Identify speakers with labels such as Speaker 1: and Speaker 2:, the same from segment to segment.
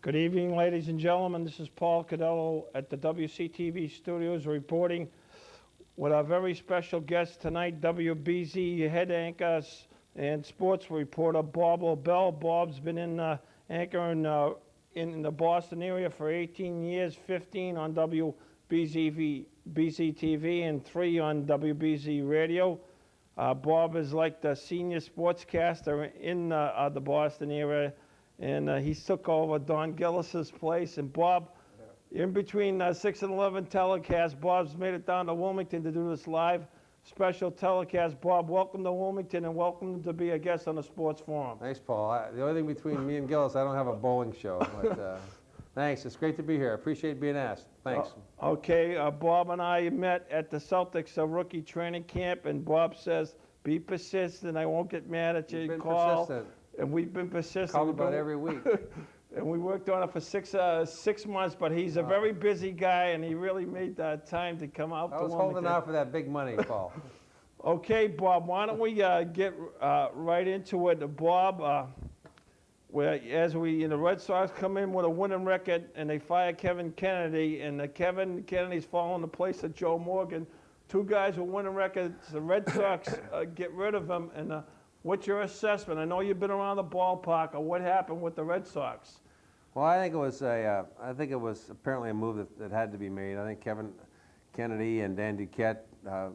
Speaker 1: Good evening, ladies and gentlemen. This is Paul Cardello at the WCTV studios reporting with our very special guest tonight, WBZ head anchor and sports reporter Bob Lobel. Bob's been anchoring in the Boston area for 18 years, 15 on WBZ TV and 3 on WBZ radio. Bob is like the senior sportscaster in the Boston area, and he took over Don Gillis's place. And Bob, in between 6 and 11 telecasts, Bob's made it down to Wilmington to do this live special telecast. Bob, welcome to Wilmington and welcome to be a guest on the Sports Forum.
Speaker 2: Thanks, Paul. The only thing between me and Gillis, I don't have a bowling show. But, thanks. It's great to be here. I appreciate being asked. Thanks.
Speaker 1: Okay, Bob and I met at the Celtics rookie training camp, and Bob says, be persistent. I won't get mad at you.
Speaker 2: You've been
Speaker 1: Call.
Speaker 2: persistent.
Speaker 1: And we've been persistent.
Speaker 2: Call about every week.
Speaker 1: And we worked on it for 6 months, but he's a very busy guy, and he really made time to come out.
Speaker 2: I was holding out for that big money, Paul.
Speaker 1: Okay, Bob, why don't we get right into it, Bob? The Red Sox come in with a winning record, and they fire Kevin Kennedy, and Kevin Kennedy's following the place of Joe Morgan. Two guys with winning records. The Red Sox get rid of him, and what's your assessment? I know you've been around the ballpark. What happened with the Red Sox?
Speaker 2: Well, I think it was apparently a move that had to be made. I think Kevin Kennedy and Dan Duquette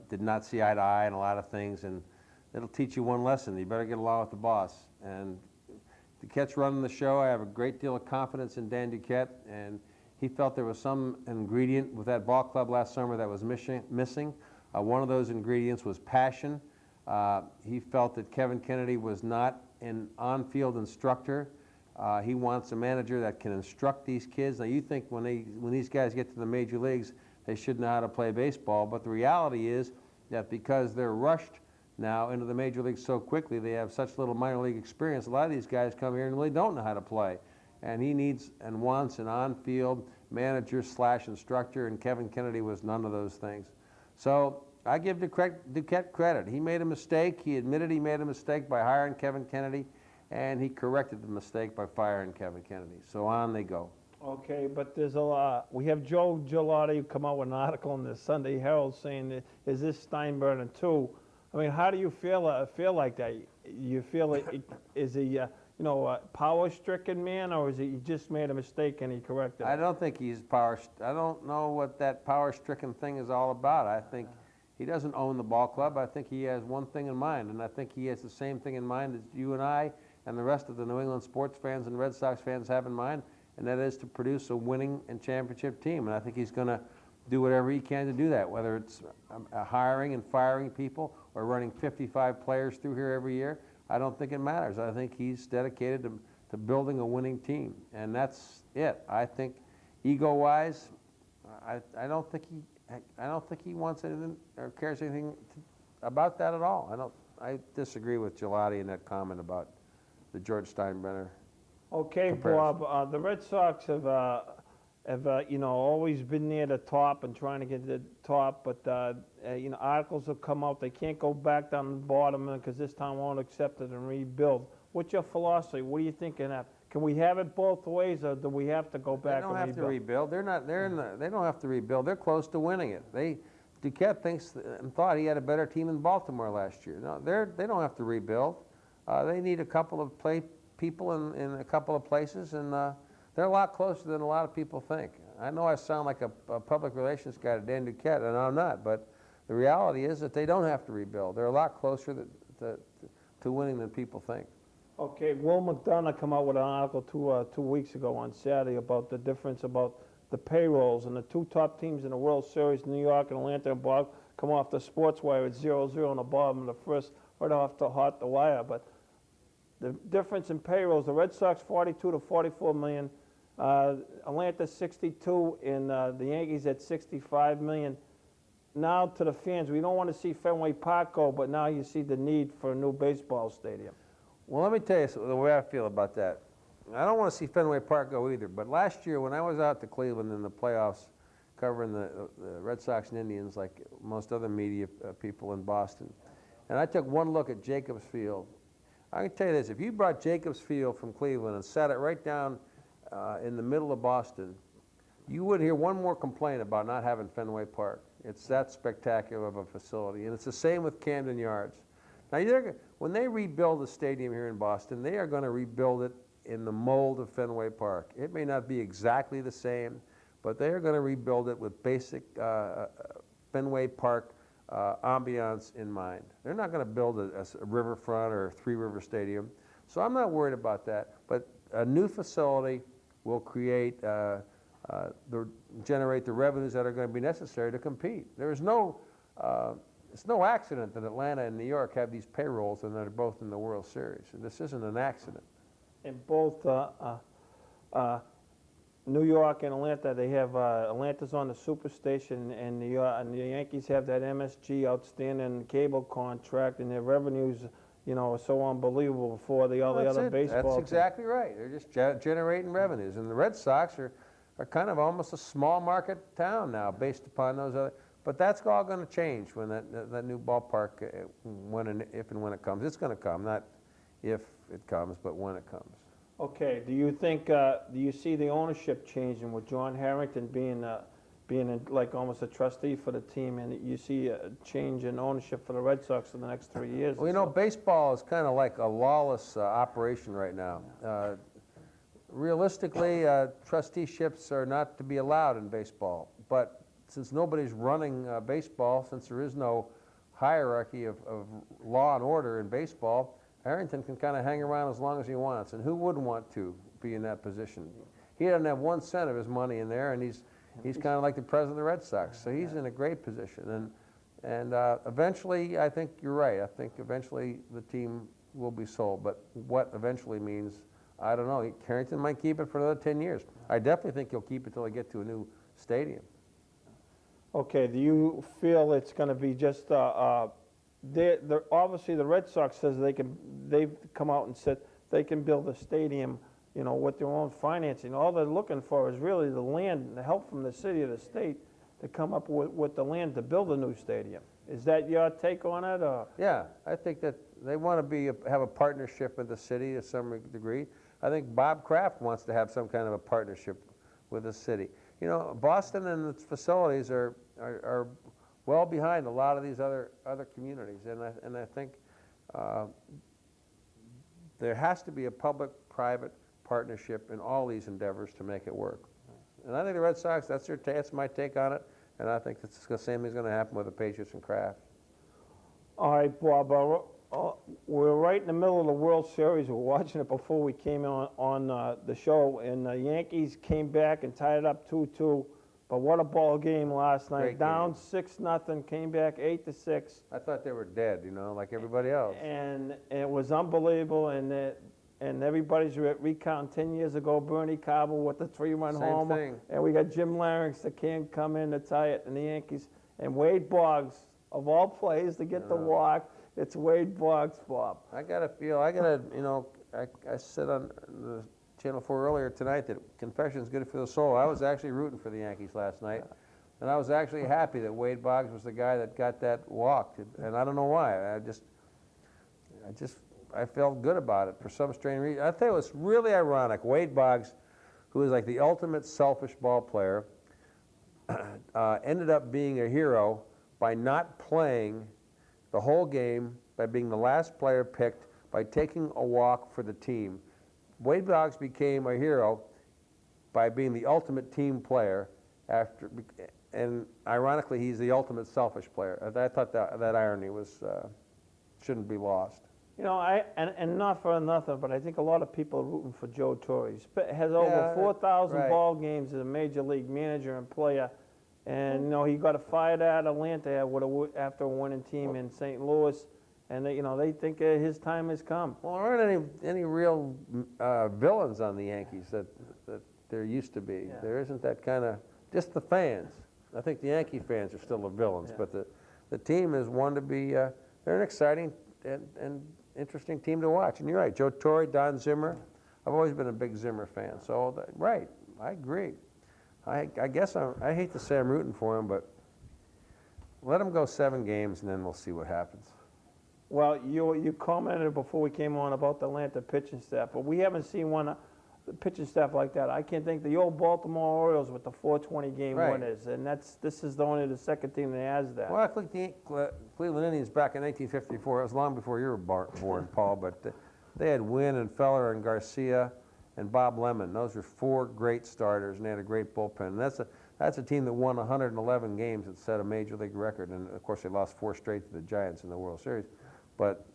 Speaker 2: did not see eye to eye on a lot of things, and it'll teach you one lesson. You better get along with the boss. And Duquette's running the show. I have a great deal of confidence in Dan Duquette, and he felt there was some ingredient with that ball club last summer that was missing. One of those ingredients was passion. He felt that Kevin Kennedy was not an on-field instructor. He wants a manager that can instruct these kids. Now, you think when these guys get to the major leagues, they should know how to play baseball, but the reality is that because they're rushed now into the major leagues so quickly, they have such little minor league experience, a lot of these guys come here and really don't know how to play. And he needs and wants an on-field manager / instructor, and Kevin Kennedy was none of those things. So I give Duquette credit. He made a mistake. He admitted he made a mistake by hiring Kevin Kennedy, and he corrected the mistake by firing Kevin Kennedy. So on they go.
Speaker 1: Okay, but there's a lot. We have Joe Gigliotti come out with an article in the Sunday Herald saying, is this Steinbrenner too? I mean, how do you feel like that? You feel is he a power-stricken man, or is he just made a mistake and he corrected it?
Speaker 2: I don't think he's I don't know what that power-stricken thing is all about. I think he doesn't own the ball club. I think he has one thing in mind, and I think he has the same thing in mind as you and I and the rest of the New England sports fans and Red Sox fans have in mind, and that is to produce a winning and championship team. And I think he's going to do whatever he can to do that, whether it's hiring and firing people or running 55 players through here every year. I don't think it matters. I think he's dedicated to building a winning team, and that's it. I think ego-wise, I don't think he wants anything or cares anything about that at all. I disagree with Gigliotti in that comment about the George Steinbrenner.
Speaker 1: Okay,
Speaker 2: comparison.
Speaker 1: Bob. The Red Sox have always been near the top and trying to get to the top, but articles have come out. They can't go back down the bottom because this town won't accept it and rebuild. What's your philosophy? What are you thinking of? Can we have it both ways, or do we have to go back and rebuild?
Speaker 2: They don't have to rebuild. They don't have to rebuild. They're close to winning it. Duquette thinks and thought he had a better team than Baltimore last year. No, they don't have to rebuild. They need a couple of people in a couple of places, and they're a lot closer than a lot of people think. I know I sound like a public relations guy to Dan Duquette, and I'm not, but the reality is that they don't have to rebuild. They're a lot closer to winning than people think.
Speaker 1: Okay, Will McDonough come out with an article 2 weeks ago on Saturday about the difference about the payrolls, and the two top teams in the World Series, New York and Atlanta, and Bob come off the sports wire at 0-0 on the bottom of the first, right off the wire. But the difference in payrolls, the Red Sox 42 to 44 million, Atlanta 62, and the Yankees at 65 million. Now to the fans, we don't want to see Fenway Park go, but now you see the need for a new baseball stadium.
Speaker 2: Well, let me tell you the way I feel about that. I don't want to see Fenway Park go either, but last year when I was out to Cleveland in the playoffs covering the Red Sox and Indians, like most other media people in Boston, and I took one look at Jacobs Field, I can tell you this, if you brought Jacobs Field from Cleveland and sat it right down in the middle of Boston, you wouldn't hear one more complaint about not having Fenway Park. It's that spectacular of a facility, and it's the same with Camden Yards. Now, when they rebuild the stadium here in Boston, they are going to rebuild it in the mold of Fenway Park. It may not be exactly the same, but they are going to rebuild it with basic Fenway Park ambiance in mind. They're not going to build a riverfront or a three-river stadium, so I'm not worried about that. But a new facility will create generate the revenues that are going to be necessary to compete. It's no accident that Atlanta and New York have these payrolls and they're both in the World Series. And this isn't an accident.
Speaker 1: In both New York and Atlanta, they have Atlanta's on the Superstation, and the Yankees have that MSG outstanding cable contract, and their revenues, are so unbelievable before the other baseball.
Speaker 2: That's exactly right. They're just generating revenues, and the Red Sox are kind of almost a small market town now, based upon those other. But that's all going to change when that new ballpark, if and when it comes. It's going to come, not if it comes, but when it comes.
Speaker 1: Okay. Do you think? Do you see the ownership changing with John Harrington being like almost a trustee for the team, and you see a change in ownership for the Red Sox in the next 3 years?
Speaker 2: Well, baseball is kind of like a lawless operation right now. Realistically, trusteeships are not to be allowed in baseball, but since nobody's running baseball, since there is no hierarchy of law and order in baseball, Harrington can kind of hang around as long as he wants, and who wouldn't want to be in that position? He doesn't have 1 cent of his money in there, and he's kind of like the president of the Red Sox, so he's in a great position. And eventually, I think you're right. I think eventually the team will be sold, but what eventually means, I don't know. Harrington might keep it for another 10 years. I definitely think he'll keep it till they get to a new stadium.
Speaker 1: Okay. Do you feel it's going to be just? Obviously, the Red Sox says they've come out and said they can build a stadium, with their own financing. All they're looking for is really the land and the help from the city or the state to come up with the land to build a new stadium. Is that your take on it? Or?
Speaker 2: Yeah, I think that they want to have a partnership with the city to some degree. I think Bob Kraft wants to have some kind of a partnership with the city. Boston and its facilities are well behind a lot of these other communities, and I think there has to be a public-private partnership in all these endeavors to make it work. And I think the Red Sox, that's my take on it, and I think that's the same thing's going to happen with the Patriots and Kraft.
Speaker 1: All right, Bob. We're right in the middle of the World Series. We're watching it before we came on the show, and the Yankees came back and tied it up 2-2. But what a ball game last night! Down 6-0, came back 8-6.
Speaker 2: I thought they were dead, like everybody else.
Speaker 1: And it was unbelievable, and everybody's recounting 10 years ago, Bernie Carbo with the 3-run homer.
Speaker 2: Thing.
Speaker 1: And we got Jim Larynx that can't come in to tie it, and the Yankees. And Wade Boggs, of all players to get the walk, it's Wade Boggs, Bob.
Speaker 2: I said on the Channel 4 earlier tonight that confession is good for the soul. I was actually rooting for the Yankees last night, and I was actually happy that Wade Boggs was the guy that got that walk, and I don't know why. I felt good about it for some strange reason. I think it was really ironic. Wade Boggs, who is like the ultimate selfish ball player, ended up being a hero by not playing the whole game, by being the last player picked, by taking a walk for the team. Wade Boggs became a hero by being the ultimate team player and ironically, he's the ultimate selfish player. I thought that irony shouldn't be lost.
Speaker 1: And not for nothing, but I think a lot of people are rooting for Joe Torre. He has over 4,000 ball games as a major league manager and player, and he got fired out of Atlanta after a winning team in St. Louis. And they think his time has come.
Speaker 2: Well, there aren't any real villains on the Yankees that there used to be. Yeah. There isn't that kind of, just the fans. I think the Yankee fans are still the villains, but the team is one to be. They're an exciting and interesting team to watch. And you're right, Joe Torre, Don Zimmer. I've always been a big Zimmer fan. So right, I agree. I guess I hate to say I'm rooting for him, but let him go 7 games and then we'll see what happens.
Speaker 1: Well, you commented before we came on about the Atlanta pitching staff, but we haven't seen one the pitching staff like that. I can't think the old Baltimore Orioles with the 420 game
Speaker 2: Right.
Speaker 1: winners, and this is only the second team that has that.
Speaker 2: Well, I think the Cleveland Indians back in 1954, it was long before you were born, Paul, but they had Wynn and Feller and Garcia and Bob Lemon. Those were four great starters, and they had a great bullpen. And that's a team that won 111 games that set a major league record, and of course they lost 4 straight to the Giants in the World Series. But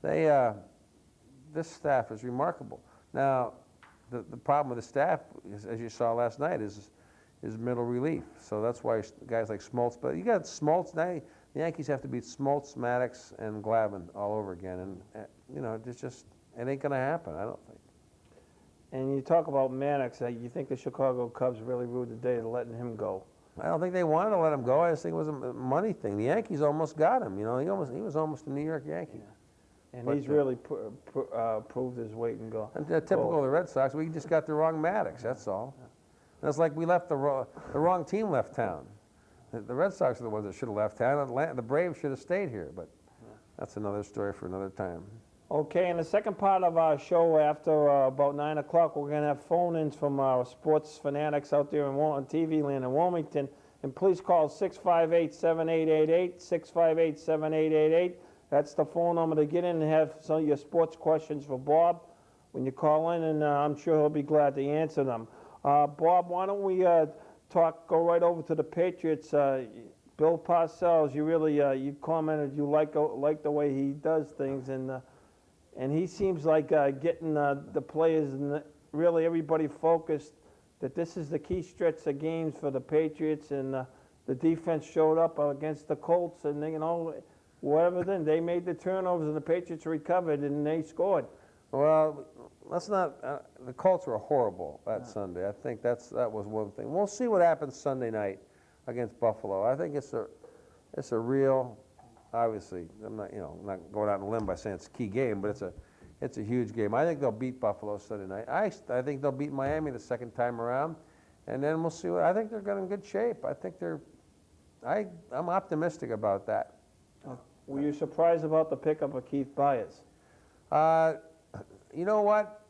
Speaker 2: this staff is remarkable. Now, the problem with the staff, as you saw last night, is middle relief. So that's why guys like Smoltz, but you got Smoltz now. The Yankees have to beat Smoltz, Maddox, and Glavine all over again, and it ain't gonna happen. I don't think.
Speaker 1: And you talk about Maddox. You think the Chicago Cubs really ruled the day to letting him go?
Speaker 2: I don't think they wanted to let him go. I just think it was a money thing. The Yankees almost got him. You know, he was almost a New York Yankee.
Speaker 1: Yeah. And
Speaker 2: But,
Speaker 1: he's really proved his weight and go.
Speaker 2: And, typical of the Red Sox, we just got the wrong Maddox. That's all. And it's like we left the wrong team left town. The Red Sox are the ones that should have left town. The Braves should have stayed here. But that's another story for another time.
Speaker 1: Okay, in the second part of our show, after about 9 o'clock, we're going to have phone-ins from our sports fanatics out there in TV land in Wilmington. And please call 658-7888, 658-7888. That's the phone number to get in and have some of your sports questions for Bob when you call in, and I'm sure he'll be glad to answer them. Bob, why don't we go right over to the Patriots. Bill Parcells, you really you commented you like the way he does things, and he seems like getting the players and really everybody focused that this is the key stretch of games for the Patriots, and the defense showed up against the Colts, and whatever then they made the turnovers and the Patriots recovered and they scored.
Speaker 2: Well, let's not. The Colts were horrible that Sunday. I think that was one thing. We'll see what happens Sunday night against Buffalo. I think it's a real. Obviously, I'm not going out on a limb by saying it's a key game, but it's a huge game. I think they'll beat Buffalo Sunday night. I think they'll beat Miami the second time around, and then we'll see. I think they're in good shape. I think I'm optimistic about that.
Speaker 1: Were you surprised about the pickup of Keith Byers?
Speaker 2: You know what?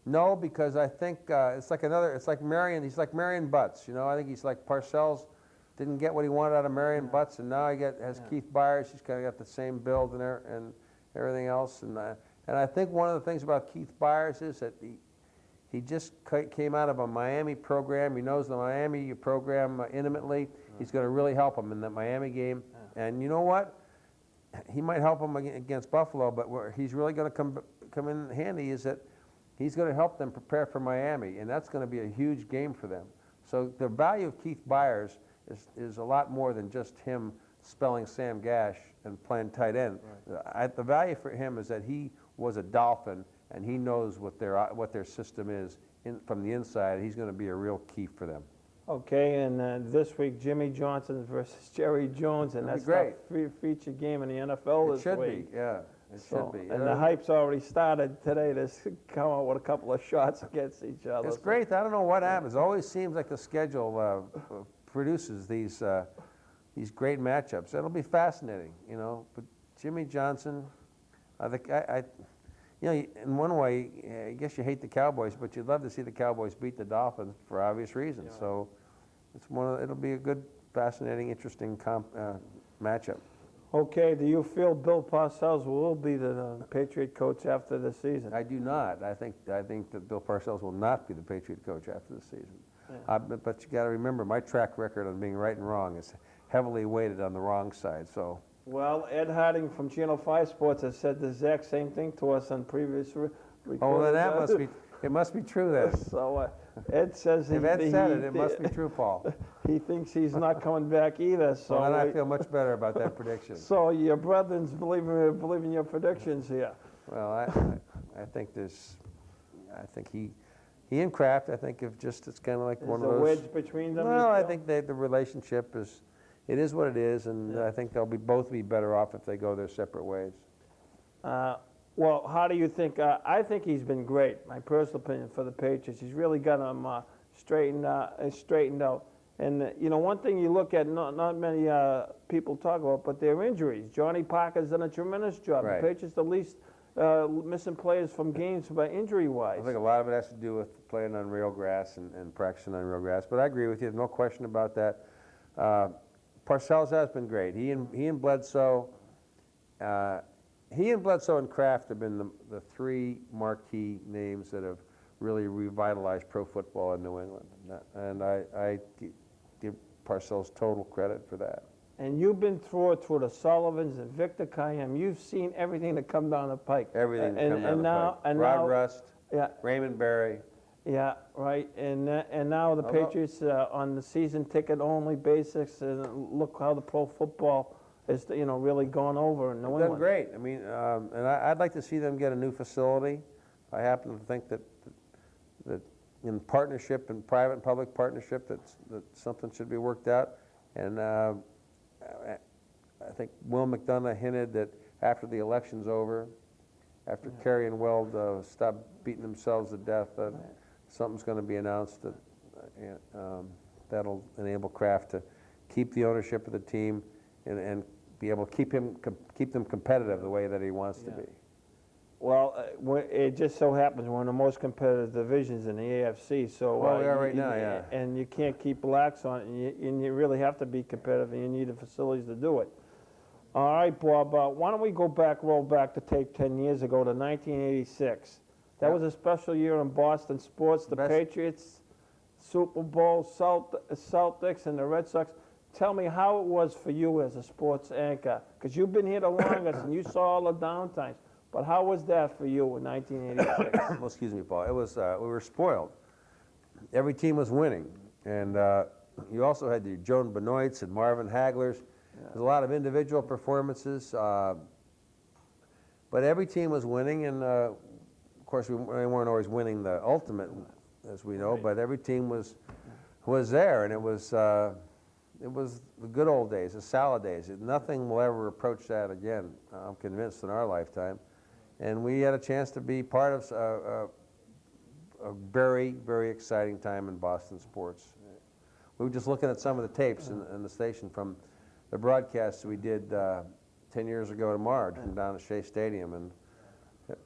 Speaker 2: No, because I think it's like Marion. He's like Marion Butts. I think he's like Parcells. Didn't get what he wanted out of Marion Butts, and now has Keith Byers. He's kind of got the same build and everything else. And I think one of the things about Keith Byers is that he just came out of a Miami program. He knows the Miami program intimately. He's going to really help him in that Miami game. And you know what? He might help him against Buffalo, but where he's really going to come in handy is that he's going to help them prepare for Miami, and that's going to be a huge game for them. So the value of Keith Byers is a lot more than just him spelling Sam Gash and playing tight end. Right. The value for him is that he was a Dolphin, and he knows what their system is from the inside. He's going to be a real key for them.
Speaker 1: Okay, and this week, Jimmy Johnson versus Jerry Jones, and that's
Speaker 2: great.
Speaker 1: The featured game in the NFL this week.
Speaker 2: It should be, yeah. It should be.
Speaker 1: And the hype's already started today to come out with a couple of shots against each other.
Speaker 2: It's great. I don't know what happens. It always seems like the schedule produces these great matchups. It'll be fascinating, But Jimmy Johnson, in one way, I guess you hate the Cowboys, but you'd love to see the Cowboys beat the Dolphins for obvious reasons. Yeah. So it'll be a good, fascinating, interesting matchup.
Speaker 1: Okay, do you feel Bill Parcells will be the Patriot coach after the season?
Speaker 2: I do not. I think that Bill Parcells will not be the Patriot coach after the season. Yeah. But you got to remember, my track record on being right and wrong is heavily weighted on the wrong side. So.
Speaker 1: Well, Ed Harding from Channel 5 Sports has said the exact same thing to us on previous recordings.
Speaker 2: Oh, then it must be true then.
Speaker 1: So Ed says
Speaker 2: if Ed said it must be true, Paul.
Speaker 1: He thinks he's not coming back either. So
Speaker 2: well, then I feel much better about that prediction.
Speaker 1: So your brothers believe in your predictions here.
Speaker 2: Well, I think he and Kraft, I think it's kind of like one of those.
Speaker 1: There's a wedge between them?
Speaker 2: Well, I think the relationship is what it is, and I think they'll both be better off if they go their separate ways.
Speaker 1: Well, how do you think? I think he's been great. My personal opinion for the Patriots, he's really got them straightened out. And one thing you look at, not many people talk about, but their injuries. Johnny Parker's done a tremendous job.
Speaker 2: Right.
Speaker 1: The Patriots, the least missing players from games by injury-wise.
Speaker 2: I think a lot of it has to do with playing on real grass and practicing on real grass. But I agree with you. There's no question about that. Parcells has been great. He and Bledsoe, and Kraft have been the three marquee names that have really revitalized pro football in New England, and I give Parcells total credit for that.
Speaker 1: And you've been through it through the Sullivans and Victor Kayem. You've seen everything that come down the pike.
Speaker 2: Everything that come down the pike.
Speaker 1: And
Speaker 2: Rod
Speaker 1: now,
Speaker 2: Rust,
Speaker 1: yeah,
Speaker 2: Raymond Berry.
Speaker 1: yeah, right. And now the Patriots on the season ticket only basis. And look how the pro football is, really gone over in New England.
Speaker 2: Done great. I mean, and I'd like to see them get a new facility. I happen to think that in partnership, in private and public partnership, that something should be worked out. And I think Will McDonough hinted that after the election's over, after Kerry and Weld stop beating themselves to death, that something's going to be announced that'll enable Kraft to keep the ownership of the team and be able to keep them competitive the way that he wants to be.
Speaker 1: Well, it just so happens we're in the most competitive divisions in the AFC. So
Speaker 2: well, we are right now, yeah.
Speaker 1: And you can't keep blacks on it, and you really have to be competitive, and you need the facilities to do it. All right, Bob, why don't we roll back the tape 10 years ago to 1986. That was a special year in Boston sports. The Patriots, Super Bowl, Celtics, and the Red Sox. Tell me how it was for you as a sports anchor, because you've been here the longest, and you saw all the downtimes. But how was that for you in 1986?
Speaker 2: Well, excuse me, Paul. It was we were spoiled. Every team was winning, and you also had your Joan Benoits and Marvin Haglers. There's a lot of individual performances, but every team was winning, and of course we weren't always winning the ultimate, as we know. But every team was there, and it was the good old days, the salad days. Nothing will ever approach that again. I'm convinced in our lifetime. And we had a chance to be part of a very, very exciting time in Boston sports. We were just looking at some of the tapes in the station from the broadcasts we did 10 years ago tomorrow from down at Shea Stadium, and it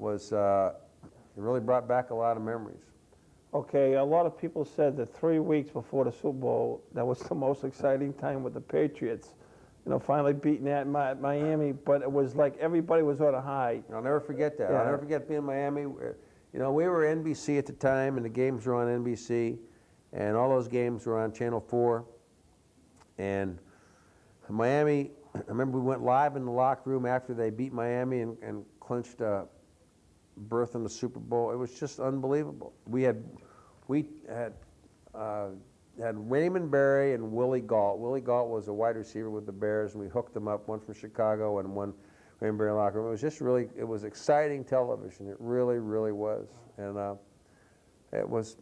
Speaker 2: really brought back a lot of memories.
Speaker 1: Okay, a lot of people said that 3 weeks before the Super Bowl, that was the most exciting time with the Patriots. Finally beating that Miami, but it was like everybody was on a high.
Speaker 2: I'll never forget that.
Speaker 1: Yeah.
Speaker 2: I'll never forget being in Miami. We were NBC at the time, and the games were on NBC, and all those games were on Channel 4. And Miami, I remember we went live in the locker room after they beat Miami and clinched a berth in the Super Bowl. It was just unbelievable. We had Raymond Berry and Willie Gault. Willie Gault was a wide receiver with the Bears, and we hooked them up, one from Chicago and one Raymond Berry locker room. It was just it was exciting television. It really, really was. And it was,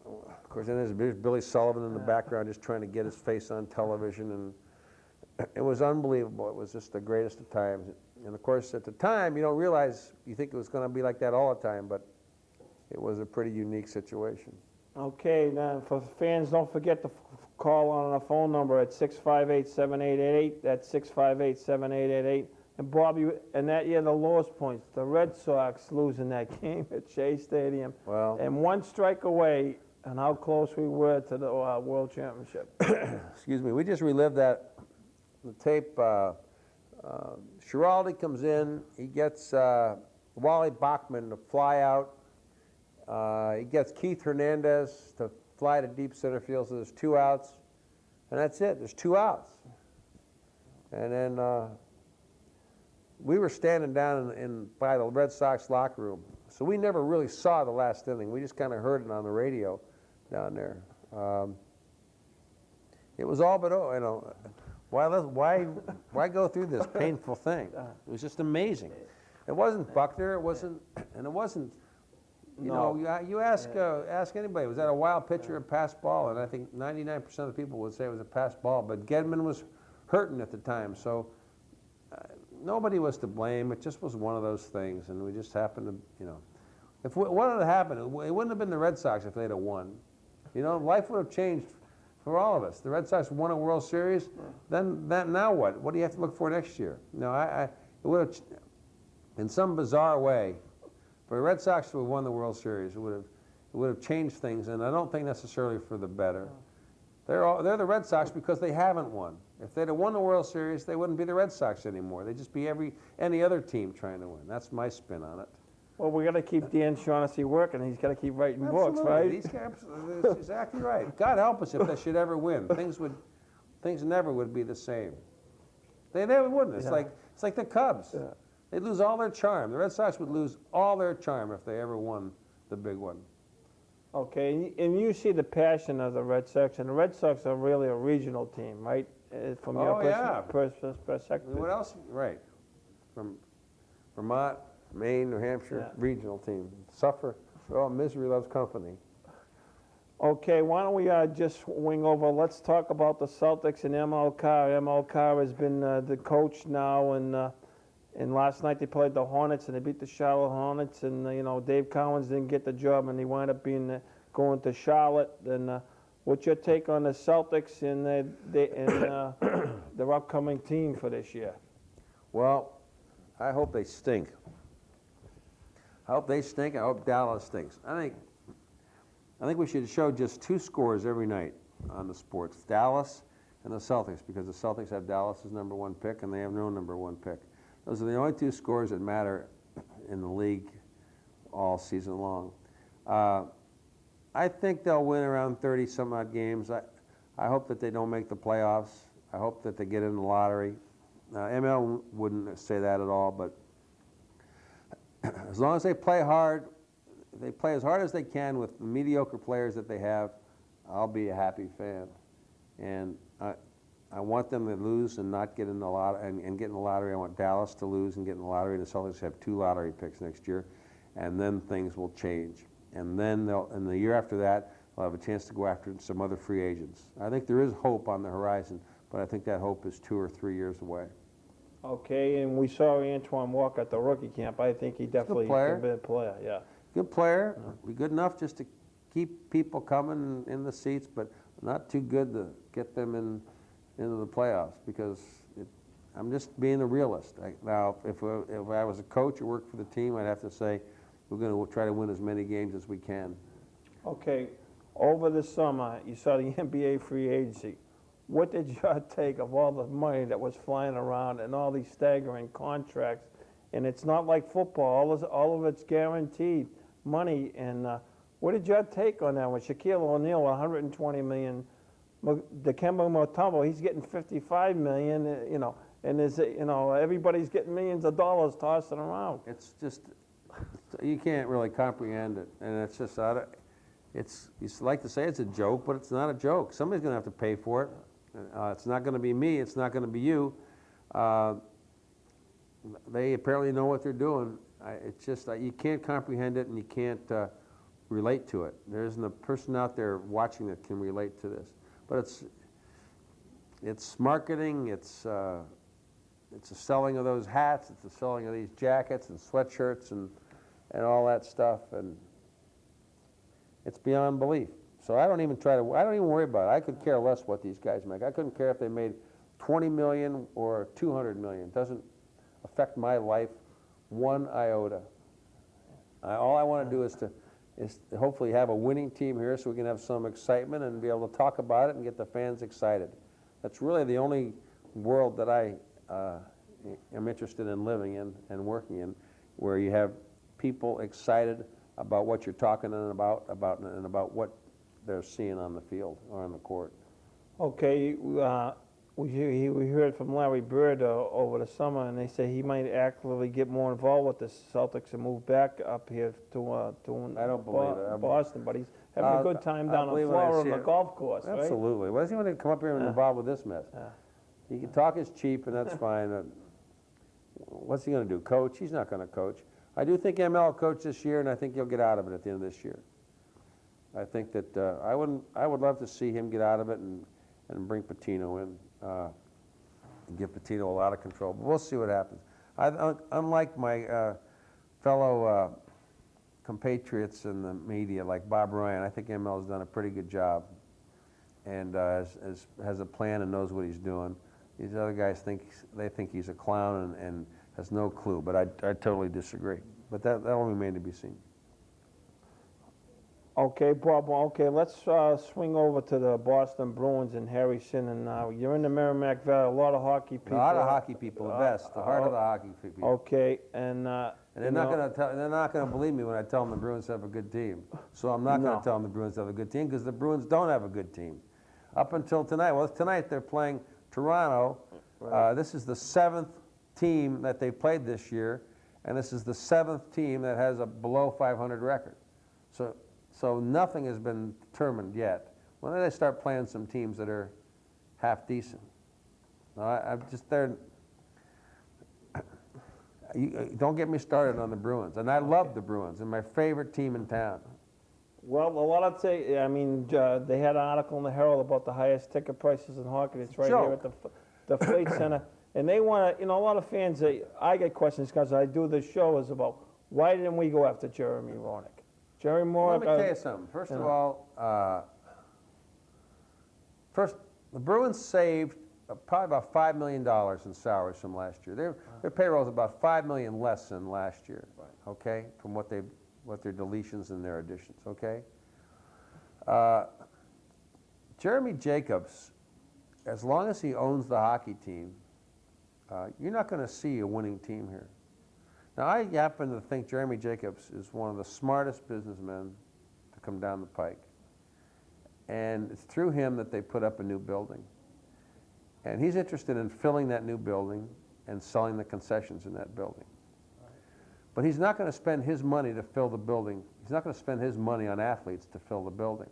Speaker 2: of course, then there's Billy Sullivan in the background just trying to get his face on television, and it was unbelievable. It was just the greatest of times. And of course, at the time, you don't realize, you think it was going to be like that all the time, but it was a pretty unique situation.
Speaker 1: Okay, now for fans, don't forget to call on our phone number at 658-7888. That's 658-7888. And Bob, and that year the lowest points, the Red Sox losing that game at Shea Stadium.
Speaker 2: Well,
Speaker 1: and one strike away, and how close we were to the World Championship.
Speaker 2: Excuse me, we just relived that. The tape, Schiraldi comes in, he gets Wally Bachman to fly out. He gets Keith Hernandez to fly to deep center field, so there's 2 outs, and that's it. There's 2 outs. And then we were standing down by the Red Sox locker room, so we never really saw the last inning. We just kind of heard it on the radio down there. It was all but, why go through this painful thing? It was just amazing. It wasn't Buckner, it wasn't. You ask anybody, was that a wild pitch or a pass ball? And I think 99% of the people would say it was a pass ball, but Gedman was hurting at the time, so nobody was to blame. It just was one of those things, and we just happened to, if what had happened, it wouldn't have been the Red Sox if they'd have won. Life would have changed for all of us. The Red Sox won a World Series, then now what? What do you have to look for next year? It would have. in some bizarre way, for the Red Sox to have won the World Series, it would have changed things, and I don't think necessarily for the better. They're the Red Sox because they haven't won. If they'd have won the World Series, they wouldn't be the Red Sox anymore. They'd just be any other team trying to win. That's my spin on it.
Speaker 1: Well, we got to keep Dan Shaughnessy working. He's got to keep writing books,
Speaker 2: Absolutely.
Speaker 1: right?
Speaker 2: That's exactly right. God help us if they should ever win. Things never would be the same. They never wouldn't. It's like the Cubs.
Speaker 1: Yeah.
Speaker 2: They'd lose all their charm. The Red Sox would lose all their charm if they ever won the big one.
Speaker 1: Okay, and you see the passion of the Red Sox, and the Red Sox are really a regional team, right? From your perspective.
Speaker 2: What else? Right. From Vermont, Maine, New Hampshire, regional team. Suffer. Oh, misery loves company.
Speaker 1: Okay, why don't we just wing over? Let's talk about the Celtics and ML Carr. ML Carr has been the coach now, and last night they played the Hornets and they beat the Charlotte Hornets. And Dave Cowens didn't get the job, and he wound up going to Charlotte. And what's your take on the Celtics and their upcoming team for this year?
Speaker 2: Well, I hope they stink. I hope they stink. I hope Dallas stinks. I think we should show just two scores every night on the sports: Dallas and the Celtics, because the Celtics have Dallas's #1 pick and they have no #1 pick. Those are the only two scores that matter in the league all season long. I think they'll win around 30-some-odd games. I hope that they don't make the playoffs. I hope that they get in the lottery. ML wouldn't say that at all, but as long as they play hard, they play as hard as they can with the mediocre players that they have, I'll be a happy fan. And I want them to lose and not get in the and get in the lottery. I want Dallas to lose and get in the lottery. The Celtics have 2 lottery picks next year, and then things will change. And then in the year after that, they'll have a chance to go after some other free agents. I think there is hope on the horizon, but I think that hope is 2 or 3 years away.
Speaker 1: Okay, and we saw Antoine Walker at the rookie camp. I think he definitely can be a player. Yeah.
Speaker 2: Good player. Be good enough just to keep people coming in the seats, but not too good to get them into the playoffs, because I'm just being a realist. Now, if I was a coach or worked for the team, I'd have to say we're going to try to win as many games as we can.
Speaker 1: Okay, over the summer, you saw the NBA free agency. What did you take of all the money that was flying around and all these staggering contracts? And it's not like football. All of it's guaranteed money. And what did you take on that with Shaquille O'Neal, $120 million? Dikembe Mutombo, he's getting $55 million. And there's everybody's getting millions of dollars tossing around.
Speaker 2: It's just you can't really comprehend it, and it's just you like to say it's a joke, but it's not a joke. Somebody's going to have to pay for it. It's not going to be me. It's not going to be you. They apparently know what they're doing. It's just you can't comprehend it, and you can't relate to it. There isn't a person out there watching that can relate to this. But it's marketing. It's the selling of those hats. It's the selling of these jackets and sweatshirts and all that stuff. And it's beyond belief. So I don't even worry about it. I could care less what these guys make. I couldn't care if they made $20 million or $200 million. It doesn't affect my life one iota. All I want to do is to hopefully have a winning team here so we can have some excitement and be able to talk about it and get the fans excited. That's really the only world that I am interested in living in and working in, where you have people excited about what you're talking about what they're seeing on the field or on the court.
Speaker 1: Okay, we heard from Larry Bird over the summer, and they say he might actively get more involved with the Celtics and move back up here to
Speaker 2: I don't believe it.
Speaker 1: Boston, but he's having a good time down in Florida on the golf course, right?
Speaker 2: Absolutely. Why does he want to come up here and involved with this mess? He can talk is cheap, and that's fine. What's he going to do? Coach? He's not going to coach. I do think ML will coach this year, and I think he'll get out of it at the end of this year. I think that I would love to see him get out of it and bring Patino in and give Patino a lot of control. But we'll see what happens. Unlike my fellow compatriots in the media, like Bob Ryan, I think ML has done a pretty good job and has a plan and knows what he's doing. These other guys think he's a clown and has no clue. But I totally disagree. But that'll remain to be seen.
Speaker 1: Okay, Bob, okay, let's swing over to the Boston Bruins and Harry Sinnen now. You're in the Merrimack Valley, a lot of hockey people.
Speaker 2: A lot of hockey people, the best, the heart of the hockey people.
Speaker 1: Okay, and
Speaker 2: they're not going to believe me when I tell them the Bruins have a good team. So I'm not going to tell them the Bruins have a good team because the Bruins don't have a good team. Up until tonight, well, tonight they're playing Toronto. Right. This is the 7th team that they played this year, and this is the 7th team that has a below 500 record. So nothing has been determined yet. When do they start playing some teams that are half decent? I'm just there. Don't get me started on the Bruins. And I love the Bruins. They're my favorite team in town.
Speaker 1: Well, a lot of they had an article in the Herald about the highest ticket prices in hockey. It's right here at the Fleet Center. And they want to, a lot of fans, I get questions because I do this show is about why didn't we go after Jeremy Roenick? Jerry Moore.
Speaker 2: Let me tell you something. First of all, the Bruins saved probably about $5 million in salaries from last year. Their payroll is about $5 million less than last year. Right. Okay, from what their deletions and their additions. Okay. Jeremy Jacobs, as long as he owns the hockey team, you're not going to see a winning team here. Now, I happen to think Jeremy Jacobs is one of the smartest businessmen to come down the pike. And it's through him that they put up a new building. And he's interested in filling that new building and selling the concessions in that building. But he's not going to spend his money to fill the building. He's not going to spend his money on athletes to fill the building.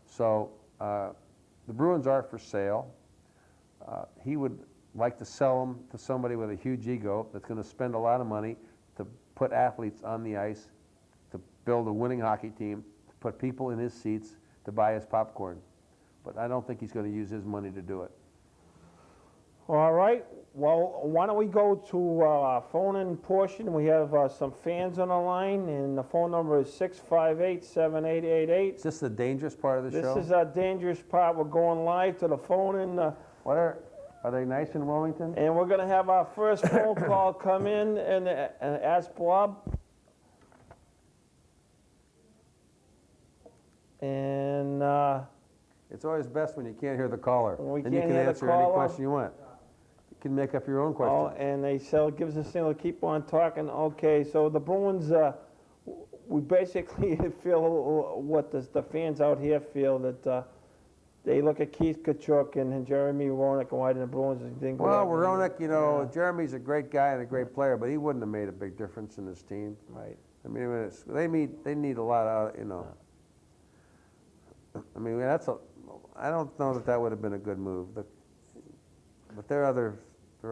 Speaker 2: So the Bruins are for sale. He would like to sell them to somebody with a huge ego that's going to spend a lot of money to put athletes on the ice, to build a winning hockey team, to put people in his seats, to buy his popcorn. But I don't think he's going to use his money to do it.
Speaker 1: All right. Well, why don't we go to our phone-in portion? We have some fans on the line, and the phone number is 658-7888.
Speaker 2: Is this the dangerous part of the show?
Speaker 1: This is our dangerous part. We're going live to the phone-in.
Speaker 2: Are they nice in Wilmington?
Speaker 1: And we're going to have our first phone call come in and ask Bob. And
Speaker 2: it's always best when you can't hear the caller.
Speaker 1: Then
Speaker 2: you can answer any question you want. You can make up your own question.
Speaker 1: Oh, and they gives us a signal to keep on talking. Okay, so the Bruins, we basically feel what the fans out here feel, that they look at Keith Kachuk and Jeremy Roenick and why the Bruins didn't go.
Speaker 2: Well, Roenick, Jeremy's a great guy and a great player, but he wouldn't have made a big difference in his team.
Speaker 1: Right.
Speaker 2: I mean, they need a lot of, I mean, I don't know that would have been a good move, but there are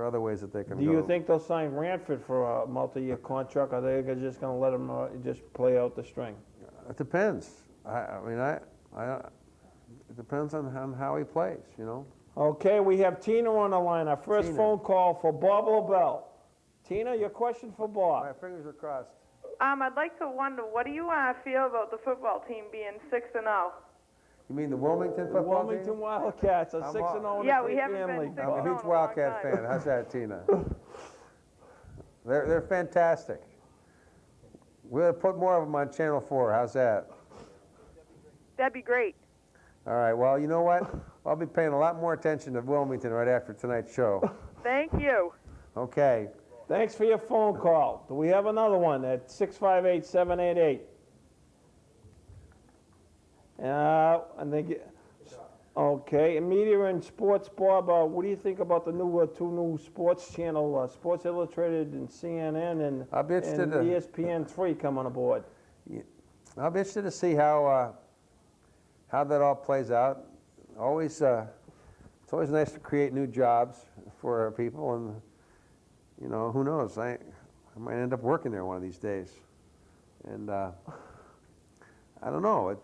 Speaker 2: other ways that they can go.
Speaker 1: Do you think they'll sign Ranford for a multi-year contract, or are they just going to let him just play out the string?
Speaker 2: It depends. It depends on how he plays,
Speaker 1: Okay, we have Tina on the line. Our first phone call for Bob Lobel. Tina, your question for Bob.
Speaker 2: My fingers are crossed.
Speaker 3: I'd like to wonder, what do you feel about the football team being 6-0?
Speaker 2: You mean the Wilmington football team?
Speaker 1: Wilmington Wildcats are 6-0 in
Speaker 3: yeah,
Speaker 1: the
Speaker 3: we haven't
Speaker 1: family.
Speaker 3: been 6-0
Speaker 2: I'm a huge Wildcat fan. How's that, Tina? They're fantastic. We'll put more of them on Channel 4. How's that?
Speaker 3: That'd be great.
Speaker 2: All right. Well, you know what? I'll be paying a lot more attention to Wilmington right after tonight's show.
Speaker 3: Thank you.
Speaker 2: Okay.
Speaker 1: Thanks for your phone call. Do we have another one at 658-788? Okay, media and sports, Bob. What do you think about the two new sports channel, Sports Illustrated and CNN and ESPN3 coming aboard?
Speaker 2: Yeah. I'll be interested to see how that all plays out. It's always nice to create new jobs for people, and who knows? I might end up working there one of these days, and I don't know.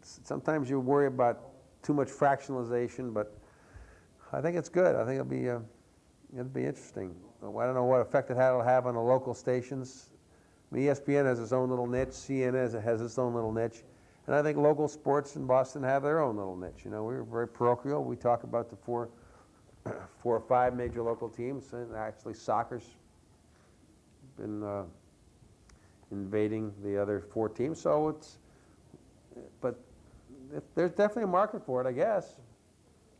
Speaker 2: Sometimes you worry about too much fractionalization, but I think it's good. I think it'll be interesting. I don't know what effect it'll have on the local stations. I mean, ESPN has its own little niche. CNN has its own little niche. And I think local sports in Boston have their own little niche. We're very parochial. We talk about the four 4 or 5 major local teams, and actually soccer's been invading the other 4 teams. So but there's definitely a market for it, I guess.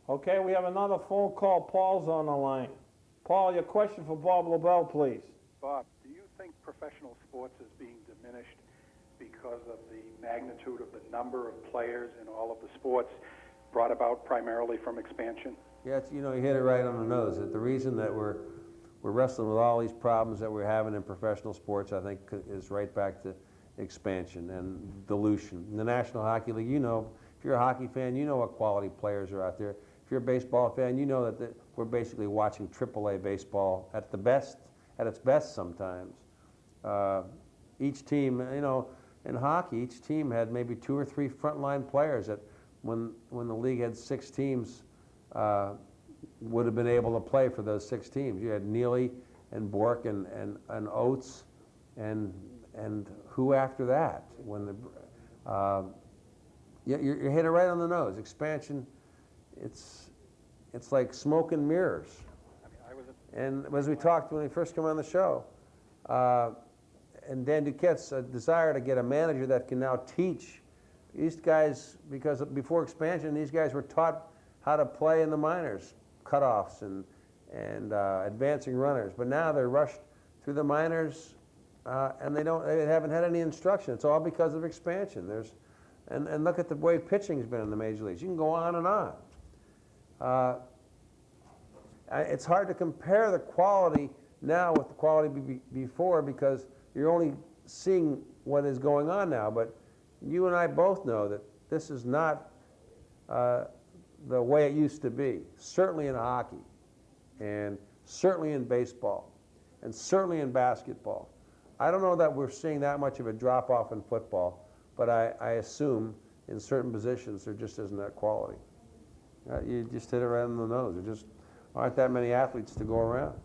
Speaker 1: Okay, we have another phone call. Paul's on the line. Paul, your question for Bob Lobel, please.
Speaker 4: Bob, do you think professional sports is being diminished because of the magnitude of the number of players in all of the sports brought about primarily from expansion?
Speaker 2: Yeah, you hit it right on the nose. That the reason that we're wrestling with all these problems that we're having in professional sports, I think, is right back to expansion and dilution. In the National Hockey League, if you're a hockey fan, you know what quality players are out there. If you're a baseball fan, you know that we're basically watching AAA baseball at its best sometimes. Each team, in hockey, each team had maybe 2 or 3 frontline players that when the league had 6 teams, would have been able to play for those 6 teams. You had Neely and Bork and Oates and who after that? You hit it right on the nose. Expansion, it's like smoke and mirrors. And as we talked when we first came on the show, and Dan Duquette's desire to get a manager that can now teach these guys, because before expansion, these guys were taught how to play in the minors, cutoffs and advancing runners. But now they're rushed through the minors, and they haven't had any instruction. It's all because of expansion. And look at the way pitching's been in the major leagues. You can go on and on. It's hard to compare the quality now with the quality before, because you're only seeing what is going on now. But you and I both know that this is not the way it used to be, certainly in hockey, and certainly in baseball, and certainly in basketball. I don't know that we're seeing that much of a drop-off in football, but I assume in certain positions there just isn't that quality. You just hit it right on the nose. There just aren't that many athletes to go around.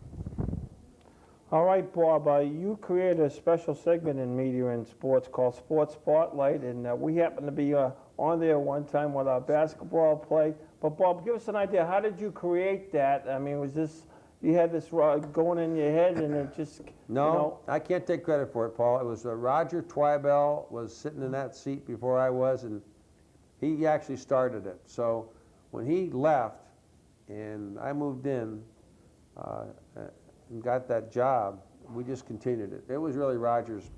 Speaker 1: All right, Bob, you created a special segment in Media and Sports called Sports Spotlight, and we happened to be on there one time with our basketball play. But Bob, give us an idea. How did you create that? I mean, was this, you had this going in your head and it just,
Speaker 2: No, I can't take credit for it, Paul. It was Roger Twibell was sitting in that seat before I was, and he actually started it. So when he left and I moved in and got that job, we just continued it. It was really Roger's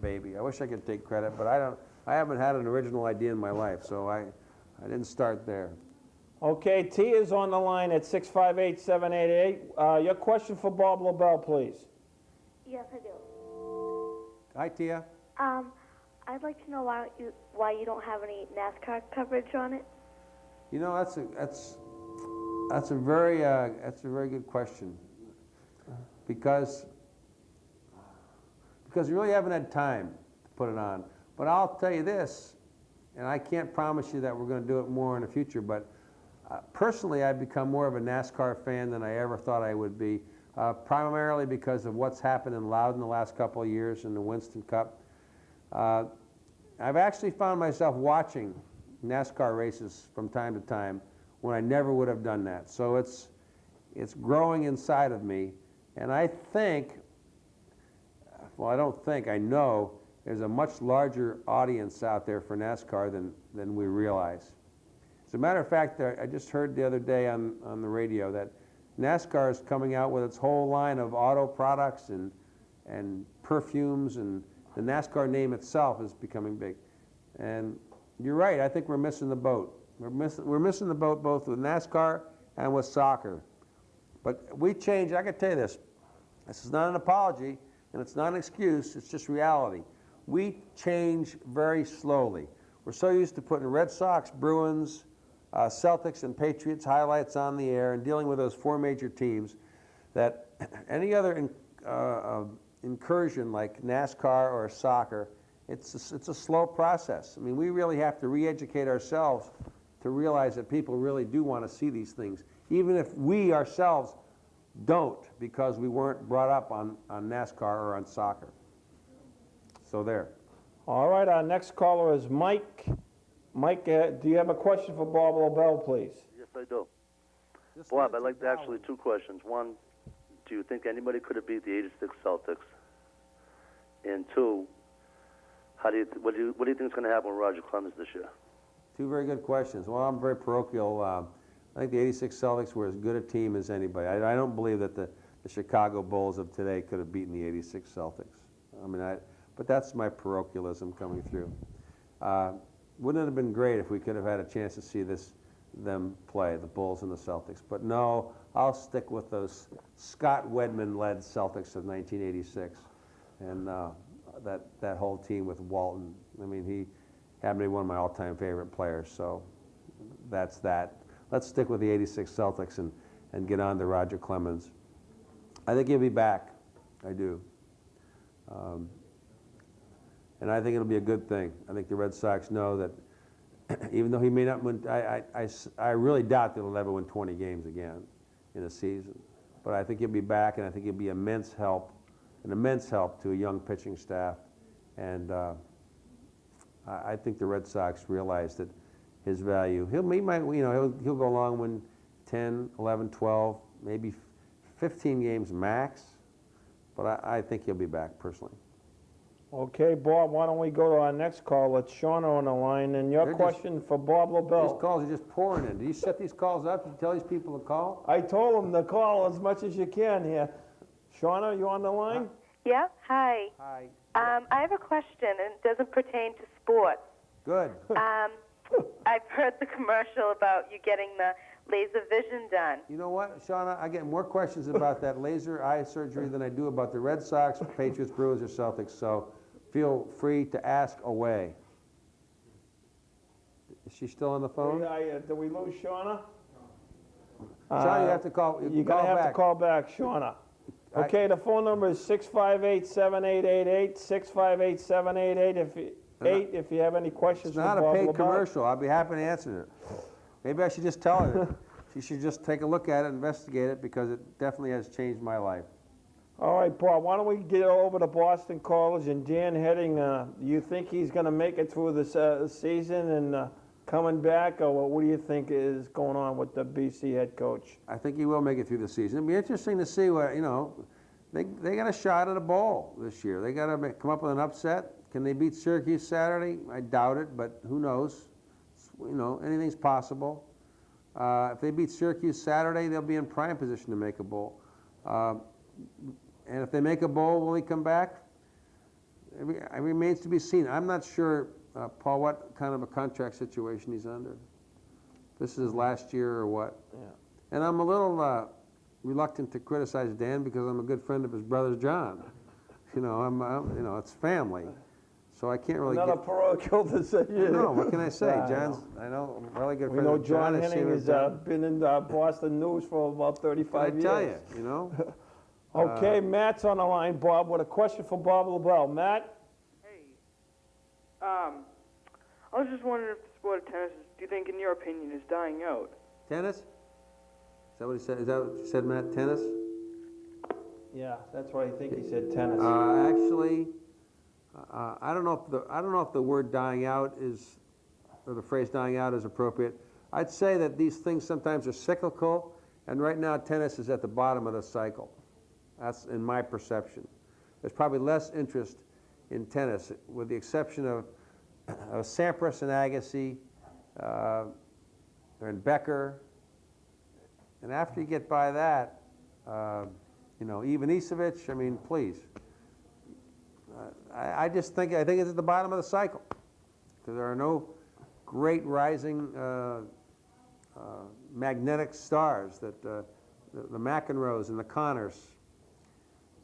Speaker 2: baby. I wish I could take credit, but I haven't had an original idea in my life, so I didn't start there.
Speaker 1: Okay, T is on the line at 658-788. Your question for Bob Lobel, please.
Speaker 5: Yes, I do.
Speaker 2: Hi, Tia.
Speaker 5: I'd like to know why you don't have any NASCAR coverage on it.
Speaker 2: That's a very good question, because we really haven't had time to put it on. But I'll tell you this, and I can't promise you that we're going to do it more in the future, but personally, I've become more of a NASCAR fan than I ever thought I would be, primarily because of what's happened in Loudon the last couple of years in the Winston Cup. I've actually found myself watching NASCAR races from time to time when I never would have done that. So it's growing inside of me, and I think, well, I don't think, I know there's a much larger audience out there for NASCAR than we realize. As a matter of fact, I just heard the other day on the radio that NASCAR is coming out with its whole line of auto products and perfumes, and the NASCAR name itself is becoming big. And you're right, I think we're missing the boat. We're missing the boat both with NASCAR and with soccer. But we changed, I can tell you this is not an apology and it's not an excuse, it's just reality. We change very slowly. We're so used to putting Red Sox, Bruins, Celtics and Patriots highlights on the air and dealing with those 4 major teams that any other incursion like NASCAR or soccer, it's a slow process. I mean, we really have to re-educate ourselves to realize that people really do want to see these things, even if we ourselves don't, because we weren't brought up on NASCAR or on soccer. So there.
Speaker 1: All right, our next caller is Mike. Mike, do you have a question for Bob Lobel, please?
Speaker 6: Yes, I do.
Speaker 2: Just
Speaker 6: Bob,
Speaker 2: leave it
Speaker 6: I'd like to
Speaker 2: Darwin.
Speaker 6: actually two questions. One, do you think anybody could have beat the '86 Celtics? And two, what do you think is going to happen with Roger Clemens this year?
Speaker 2: Two very good questions. Well, I'm very parochial. I think the '86 Celtics were as good a team as anybody. I don't believe that the Chicago Bulls of today could have beaten the '86 Celtics. I mean, but that's my parochialism coming through. Wouldn't it have been great if we could have had a chance to see them play, the Bulls and the Celtics? But no, I'll stick with those Scott Wedman-led Celtics of 1986, and that whole team with Walton. I mean, he happened to be one of my all-time favorite players. So that's that. Let's stick with the '86 Celtics and get on to Roger Clemens. I think he'll be back. I do. And I think it'll be a good thing. I think the Red Sox know that even though he may not win, I really doubt that he'll ever win 20 games again in a season. But I think he'll be back, and I think he'll be an immense help to a young pitching staff. And I think the Red Sox realize that his value. He'll go along, win 10, 11, 12, maybe 15 games max. But I think he'll be back personally.
Speaker 1: Okay, Bob, why don't we go to our next call? It's Shauna on the line, and your question for Bob Lobel.
Speaker 2: These calls are just pouring in. Do you set these calls up? Do you tell these people to call?
Speaker 1: I told him to call as much as you can here. Shauna, you on the line?
Speaker 7: Yeah, hi.
Speaker 2: Hi.
Speaker 7: I have a question, and it doesn't pertain to sports.
Speaker 2: Good.
Speaker 7: I've heard the commercial about you getting the laser vision done.
Speaker 2: You know what, Shauna? I get more questions about that laser eye surgery than I do about the Red Sox, Patriots, Brewers, or Celtics, so feel free to ask away. Is she still on the phone?
Speaker 1: Did we lose Shauna?
Speaker 2: Shauna, you have to call.
Speaker 1: You're going to have to call back, Shauna. Okay, the phone number is 658-7888, 658-7888 if you have any questions
Speaker 2: It's not
Speaker 1: for
Speaker 2: a
Speaker 1: Bob
Speaker 2: paid
Speaker 1: Lobel.
Speaker 2: commercial. I'll be happy to answer it. Maybe I should just tell her that she should just take a look at it, investigate it, because it definitely has changed my life.
Speaker 1: All right, Bob, why don't we get over to Boston College, and Dan Heading, you think he's going to make it through this season and coming back, or what do you think is going on with the BC head coach?
Speaker 2: I think he will make it through the season. It'll be interesting to see what, they got a shot at a bowl this year. They got to come up with an upset. Can they beat Syracuse Saturday? I doubt it, but who knows? Anything's possible. If they beat Syracuse Saturday, they'll be in prime position to make a bowl. And if they make a bowl, will he come back? It remains to be seen. I'm not sure, Paul, what kind of a contract situation he's under. This is his last year or what? Yeah. And I'm a little reluctant to criticize Dan because I'm a good friend of his brother John. It's family. So I can't really
Speaker 1: Another parochial decision.
Speaker 2: No, what can I say? John's, I know, a really good
Speaker 1: We
Speaker 2: friend
Speaker 1: know
Speaker 2: of John.
Speaker 1: John Henning has been in Boston news for about 35 years.
Speaker 2: I tell you,
Speaker 1: Okay, Matt's on the line, Bob, with a question for Bob Lobel. Matt?
Speaker 8: Hey, I was just wondering if the sport of tennis, do you think, in your opinion, is dying out?
Speaker 2: Tennis? Is that what he said? Is that what you said, Matt? Tennis?
Speaker 1: Yeah, that's what I think he said, tennis.
Speaker 2: Actually, I don't know if the word dying out is, or the phrase dying out is appropriate. I'd say that these things sometimes are cyclical, and right now tennis is at the bottom of the cycle. That's in my perception. There's probably less interest in tennis, with the exception of Sampras and Agassi, and Becker. And after you get by that, Ivan Isevich, I mean, please. I think it's at the bottom of the cycle, because there are no great rising magnetic stars that the McEnroes and the Connors.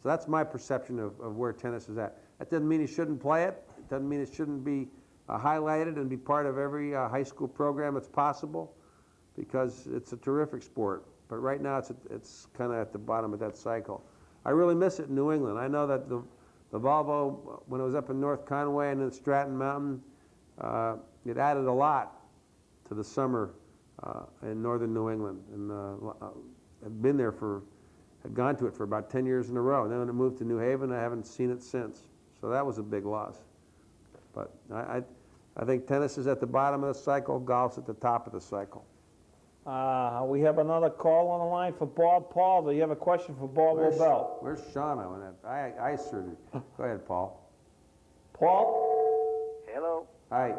Speaker 2: So that's my perception of where tennis is at. That doesn't mean you shouldn't play it. It doesn't mean it shouldn't be highlighted and be part of every high school program that's possible, because it's a terrific sport. But right now it's kind of at the bottom of that cycle. I really miss it in New England. I know that the Volvo, when it was up in North Conway and in Stratton Mountain, it added a lot to the summer in northern New England. And had gone to it for about 10 years in a row. And then when it moved to New Haven, I haven't seen it since. So that was a big loss. But I think tennis is at the bottom of the cycle, golf's at the top of the cycle.
Speaker 1: We have another call on the line for Bob. Paul, do you have a question for Bob Lobel?
Speaker 2: Where's Shauna on that eye surgery? Go ahead, Paul.
Speaker 1: Paul,
Speaker 9: Hello.
Speaker 2: Hi.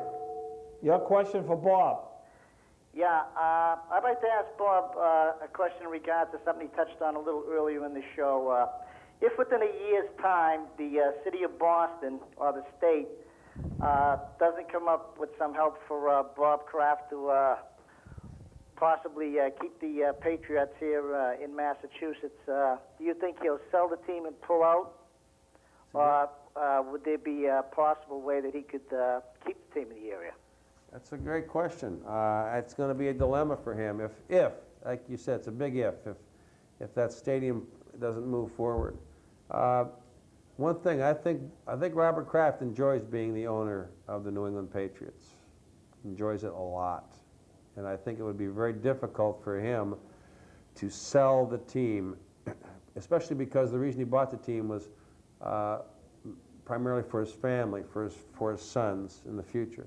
Speaker 1: your question for Bob.
Speaker 9: Yeah, I'd like to ask Bob a question in regards to something he touched on a little earlier in the show. If within a year's time the city of Boston or the state doesn't come up with some help for Bob Kraft to possibly keep the Patriots here in Massachusetts, do you think he'll sell the team and pull out? Or would there be a possible way that he could keep the team in the area?
Speaker 2: That's a great question. It's going to be a dilemma for him if, like you said, it's a big if that stadium doesn't move forward. One thing, I think Robert Kraft enjoys being the owner of the New England Patriots. Enjoys it a lot. And I think it would be very difficult for him to sell the team, especially because the reason he bought the team was primarily for his family, for his sons in the future.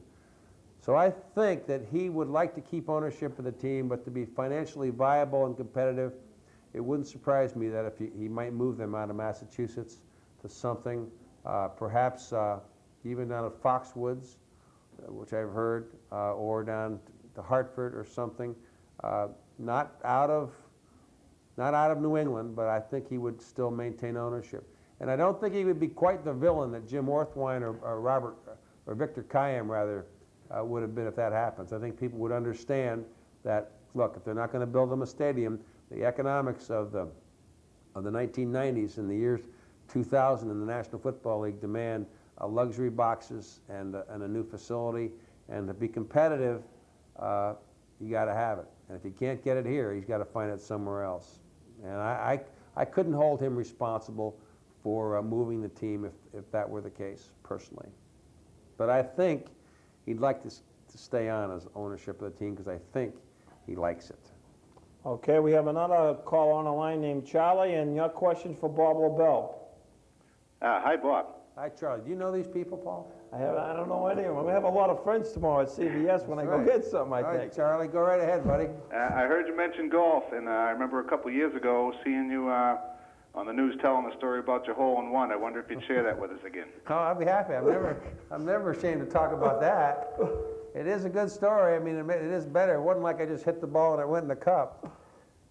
Speaker 2: So I think that he would like to keep ownership of the team, but to be financially viable and competitive, it wouldn't surprise me that if he might move them out of Massachusetts to something, perhaps even down at Foxwoods, which I've heard, or down to Hartford or something. Not out of New England, but I think he would still maintain ownership. And I don't think he would be quite the villain that Jim Orthwein or Victor Kiam rather would have been if that happens. I think people would understand that, look, if they're not going to build them a stadium, the economics of the 1990s and the years 2000 in the National Football League demand luxury boxes and a new facility. And to be competitive, you got to have it. And if you can't get it here, he's got to find it somewhere else. And I couldn't hold him responsible for moving the team if that were the case, personally. But I think he'd like to stay on as ownership of the team because I think he likes it.
Speaker 1: Okay, we have another call on the line named Charlie, and your question for Bob Lobel.
Speaker 10: Hi, Bob.
Speaker 2: Hi, Charlie. Do you know these people, Paul?
Speaker 1: I don't know any of them. We have a lot of friends tomorrow at CVS when I go get something, I
Speaker 2: All
Speaker 1: think.
Speaker 2: right, Charlie, go right ahead, buddy.
Speaker 10: I heard you mention golf, and I remember a couple of years ago seeing you on the news telling a story about your hole-in-one. I wonder if you'd share that with us again.
Speaker 2: Oh, I'd be happy. I'm never ashamed to talk about that. It is a good story. I mean, it is better. It wasn't like I just hit the ball and it went in the cup. I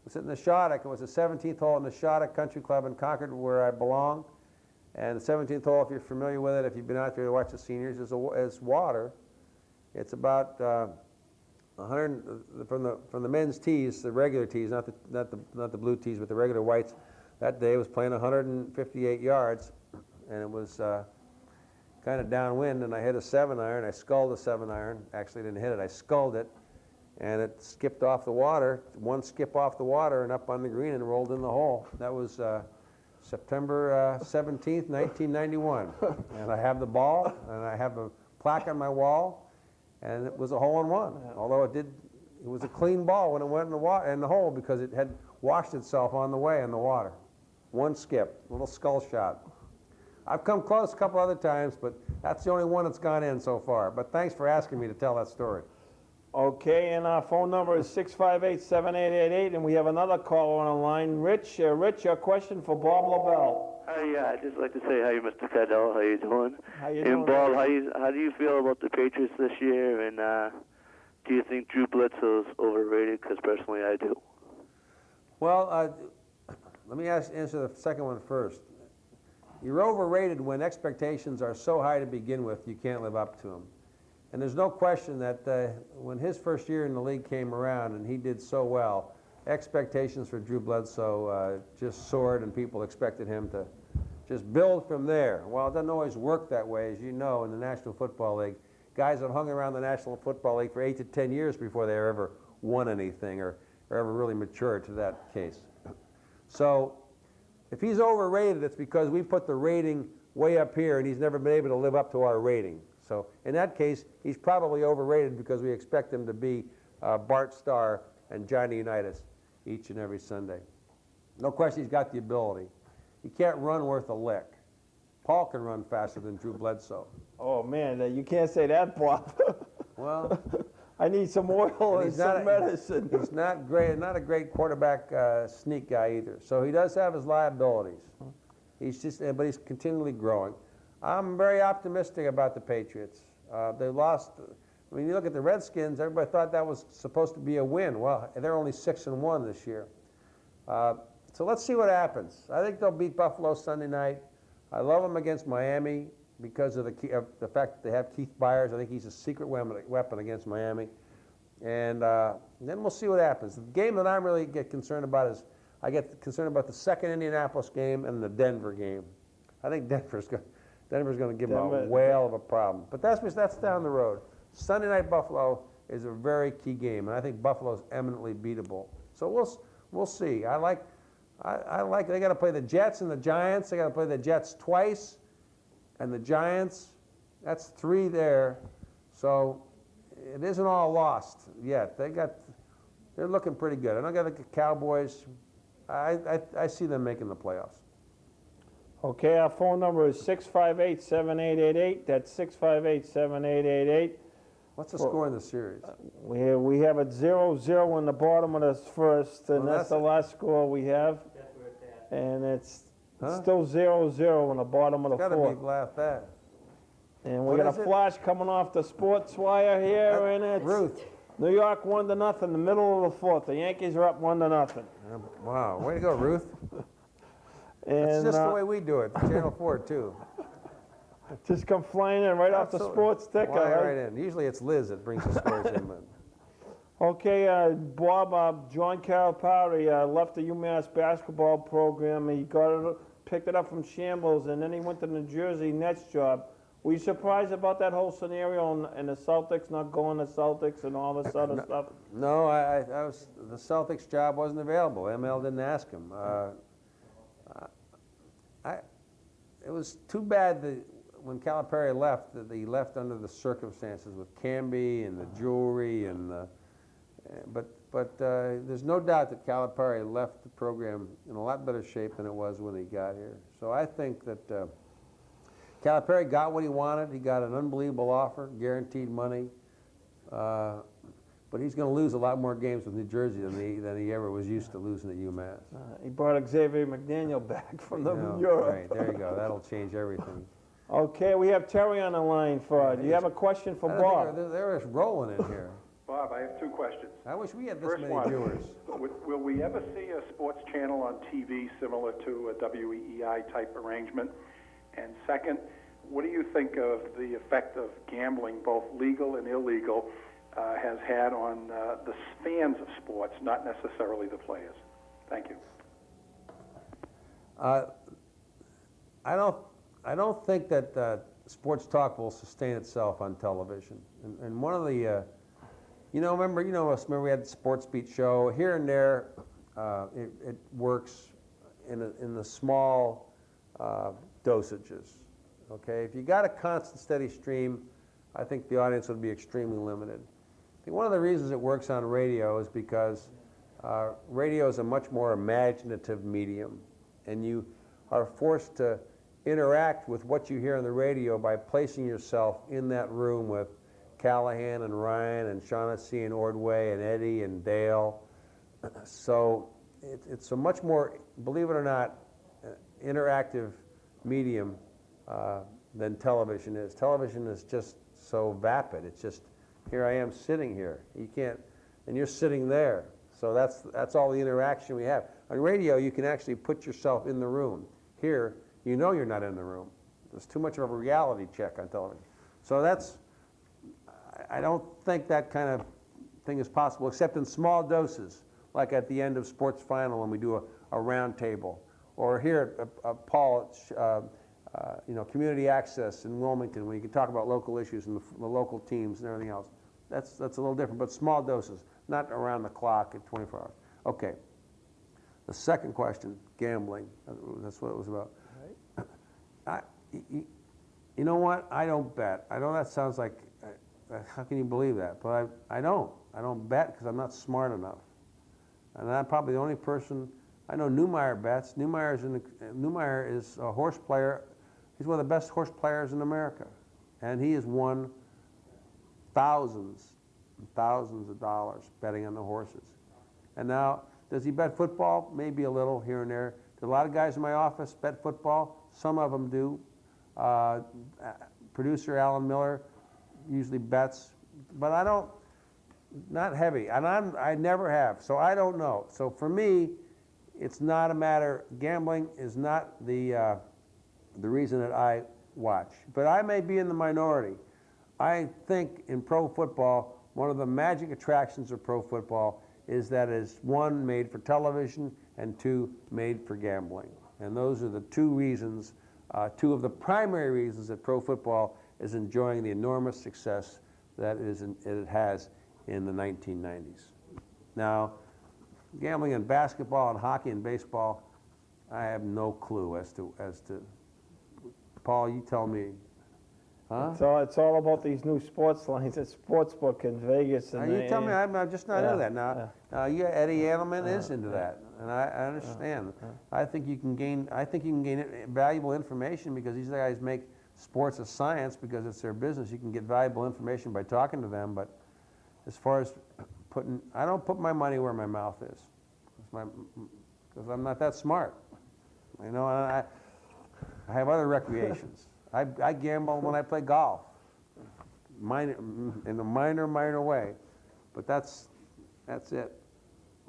Speaker 2: was at Neshotic. It was the 17th hole in Neshotic Country Club in Concord, where I belong. And the 17th hole, if you're familiar with it, if you've been out there to watch the seniors, is water. It's about 100 from the men's tees, the regular tees, not the blue tees, but the regular whites. That day was playing 158 yards, and it was kind of downwind, and I hit a 7-iron. I sculled a 7-iron. Actually, didn't hit it. I sculled it, and it skipped off the water. One skip off the water and up on the green and rolled in the hole. That was September 17th, 1991. And I have the ball, and I have a plaque on my wall, and it was a hole-in-one. Although it was a clean ball when it went in the hole because it had washed itself on the way in the water. One skip, little skull shot. I've come close a couple other times, but that's the only one that's gone in so far. But thanks for asking me to tell that story.
Speaker 1: Okay, and our phone number is 658-7888, and we have another caller on the line. Rich, your question for Bob Lobel.
Speaker 6: Hi, I'd just like to say hi, Mr. Cardello. How you doing?
Speaker 1: How you
Speaker 6: And
Speaker 1: doing?
Speaker 6: Bob, how do you feel about the Patriots this year? And do you think Drew Bledsoe's overrated? Because personally, I do.
Speaker 2: Well, let me answer the second one first. You're overrated when expectations are so high to begin with, you can't live up to them. And there's no question that when his first year in the league came around and he did so well, expectations for Drew Bledsoe just soared, and people expected him to just build from there. Well, it doesn't always work that way, as you know, in the National Football League. Guys have hung around the National Football League for 8 to 10 years before they ever won anything or ever really matured to that case. So if he's overrated, it's because we put the rating way up here and he's never been able to live up to our rating. So in that case, he's probably overrated because we expect him to be Bart Starr and Johnny Unitas each and every Sunday. No question he's got the ability. He can't run worth a lick. Paul can run faster than Drew Bledsoe.
Speaker 1: Oh, man, you can't say that, Bob.
Speaker 2: Well,
Speaker 1: I need some oil and
Speaker 2: he's
Speaker 1: some
Speaker 2: not
Speaker 1: medicine.
Speaker 2: He's not great, not a great quarterback sneak guy either. So he does have his liabilities. He's just, but he's continually growing. I'm very optimistic about the Patriots. They lost. When you look at the Redskins, everybody thought that was supposed to be a win. Well, they're only 6-1 this year. So let's see what happens. I think they'll beat Buffalo Sunday night. I love them against Miami because of the fact that they have Keith Byers. I think he's a secret weapon against Miami. And then we'll see what happens. The game that I really get concerned about is I get concerned about the second Indianapolis game and the Denver game. I think Denver's going to give them a whale of a problem. But that's down the road. Sunday night Buffalo is a very key game, and I think Buffalo is eminently beatable. So we'll see. I like they got to play the Jets and the Giants. They got to play the Jets twice, and the Giants. That's 3 there. So it isn't all lost yet. They're looking pretty good. I don't got the Cowboys. I see them making the playoffs.
Speaker 1: Okay, our phone number is 658-7888. That's 658-7888.
Speaker 2: What's the score in the series?
Speaker 1: We have it 0-0 in the bottom of the first, and that's the last score we have.
Speaker 11: That's where it's at.
Speaker 1: And it's still 0-0 in the bottom of the
Speaker 2: Got to
Speaker 1: fourth.
Speaker 2: be glad that.
Speaker 1: And we got a flash coming off the sports wire here, and it's
Speaker 2: Ruth.
Speaker 1: New York 1-0 in the middle of the fourth. The Yankees are up 1-0.
Speaker 2: Wow, way to go, Ruth.
Speaker 1: And
Speaker 2: That's just the way we do it. Channel 4 too.
Speaker 1: just come flying in right off the sports ticker.
Speaker 2: Flying right in. Usually it's Liz that brings the scores in. But.
Speaker 1: Okay, Bob, John Calipari left the UMass basketball program. He picked it up from Shambles, and then he went to the New Jersey Nets job. Were you surprised about that whole scenario and the Celtics not going to Celtics and all this other stuff?
Speaker 2: No, the Celtics job wasn't available. ML didn't ask him. It was too bad that when Calipari left, that he left under the circumstances with Camby and the jewelry and but there's no doubt that Calipari left the program in a lot better shape than it was when he got here. So I think that Calipari got what he wanted. He got an unbelievable offer, guaranteed money. But he's going to lose a lot more games with New Jersey than he ever was used to losing at UMass.
Speaker 1: He brought Xavier McDaniel back from Europe.
Speaker 2: Right, there you go. That'll change everything.
Speaker 1: Okay, we have Terry on the line for. Do you have a question for Bob?
Speaker 2: They're just rolling in here.
Speaker 4: Bob, I have 2 questions.
Speaker 2: I wish we had this
Speaker 4: First
Speaker 2: many
Speaker 4: one,
Speaker 2: viewers.
Speaker 4: Will we ever see a sports channel on TV similar to a WEEI type arrangement? And second, what do you think of the effect of gambling, both legal and illegal, has had on the fans of sports, not necessarily the players? Thank you.
Speaker 2: I don't think that sports talk will sustain itself on television. And one of the, remember we had the Sports Beat show here and there. It works in the small dosages. Okay, if you got a constant, steady stream, I think the audience would be extremely limited. I think one of the reasons it works on radio is because radio is a much more imaginative medium, and you are forced to interact with what you hear on the radio by placing yourself in that room with Callahan and Ryan and Shaughnessy and Ordway and Eddie and Dale. So it's a much more, believe it or not, interactive medium than television is. Television is just so vapid. It's just, here I am sitting here. You can't, and you're sitting there. So that's all the interaction we have. On radio, you can actually put yourself in the room. Here, you know you're not in the room. There's too much of a reality check on television. So I don't think that kind of thing is possible, except in small doses, like at the end of Sports Final when we do a round table. Or here at Paul, community access in Wilmington, when you can talk about local issues and the local teams and everything else. That's a little different, but small doses, not around the clock at 24 hours. Okay. The second question, gambling. That's what it was about. Right. You know what? I don't bet. I know that sounds like, how can you believe that? But I don't. I don't bet because I'm not smart enough. And I'm probably the only person. I know Newmeyer bets. Newmeyer is a horse player. He's one of the best horse players in America. And he has won thousands, thousands of dollars betting on the horses. And now, does he bet football? Maybe a little here and there. Do a lot of guys in my office bet football? Some of them do. Producer Alan Miller usually bets, but I don't, not heavy, and I never have, so I don't know. So for me, it's not a matter, gambling is not the reason that I watch. But I may be in the minority. I think in pro football, one of the magic attractions of pro football is that it's one, made for television, and two, made for gambling. And those are the two reasons, two of the primary reasons that pro football is enjoying the enormous success that it has in the 1990s. Now, gambling in basketball and hockey and baseball, I have no clue as to Paul, you tell me. Huh?
Speaker 1: It's all about these new sports lines at Sportsbook in Vegas. And
Speaker 2: you tell me, I'm just not into that. Now,
Speaker 1: yeah.
Speaker 2: Eddie Edelman is into that, and I understand. I think you can gain valuable information because these guys make sports a science because it's their business. You can get valuable information by talking to them, but as far as I don't put my money where my mouth is, because I'm not that smart. You know, I have other recreations. I gamble when I play golf, in a minor way, but that's it.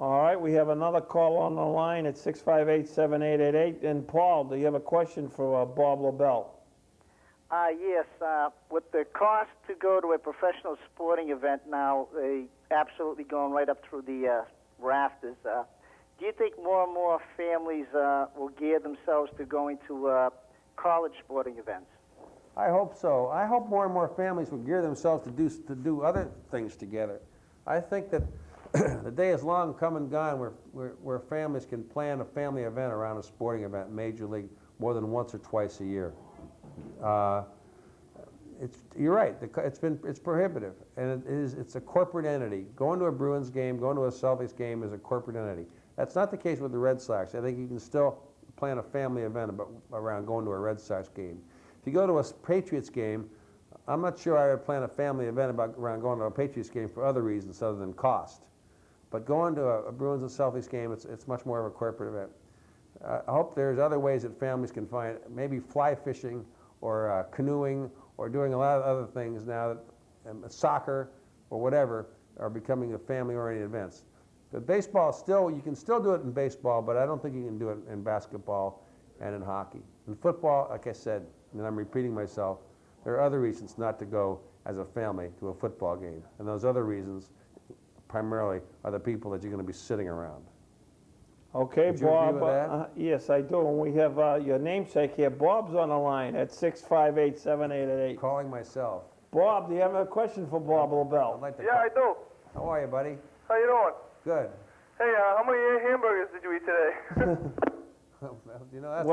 Speaker 1: All right, we have another call on the line at 658-7888. And Paul, do you have a question for Bob Lobel?
Speaker 9: Yes. With the cost to go to a professional sporting event now, absolutely going right up through the rafters, do you think more and more families will gear themselves to going to college sporting events?
Speaker 2: I hope so. I hope more and more families will gear themselves to do other things together. I think that the day is long come and gone where families can plan a family event around a sporting event, Major League, more than once or twice a year. You're right. It's prohibitive, and it's a corporate entity. Going to a Bruins game, going to a Celtics game is a corporate entity. That's not the case with the Red Sox. I think you can still plan a family event around going to a Red Sox game. If you go to a Patriots game, I'm not sure I would plan a family event around going to a Patriots game for other reasons other than cost. But going to a Bruins and Celtics game, it's much more of a corporate event. I hope there's other ways that families can find, maybe fly fishing or canoeing or doing a lot of other things now that soccer or whatever are becoming family-oriented events. But baseball, you can still do it in baseball, but I don't think you can do it in basketball and in hockey. In football, like I said, and I'm repeating myself, there are other reasons not to go as a family to a football game. And those other reasons primarily are the people that you're going to be sitting around.
Speaker 1: Okay,
Speaker 2: Would you
Speaker 1: Bob.
Speaker 2: agree with that?
Speaker 1: Yes, I do. And we have your namesake here. Bob's on the line at 658-7888.
Speaker 2: Calling myself.
Speaker 1: Bob, do you have a question for Bob Lobel?
Speaker 8: Yeah, I do.
Speaker 2: How are you, buddy?
Speaker 8: How you doing?
Speaker 2: Good.
Speaker 8: Hey, how many hamburgers did you eat today?
Speaker 2: You know, that's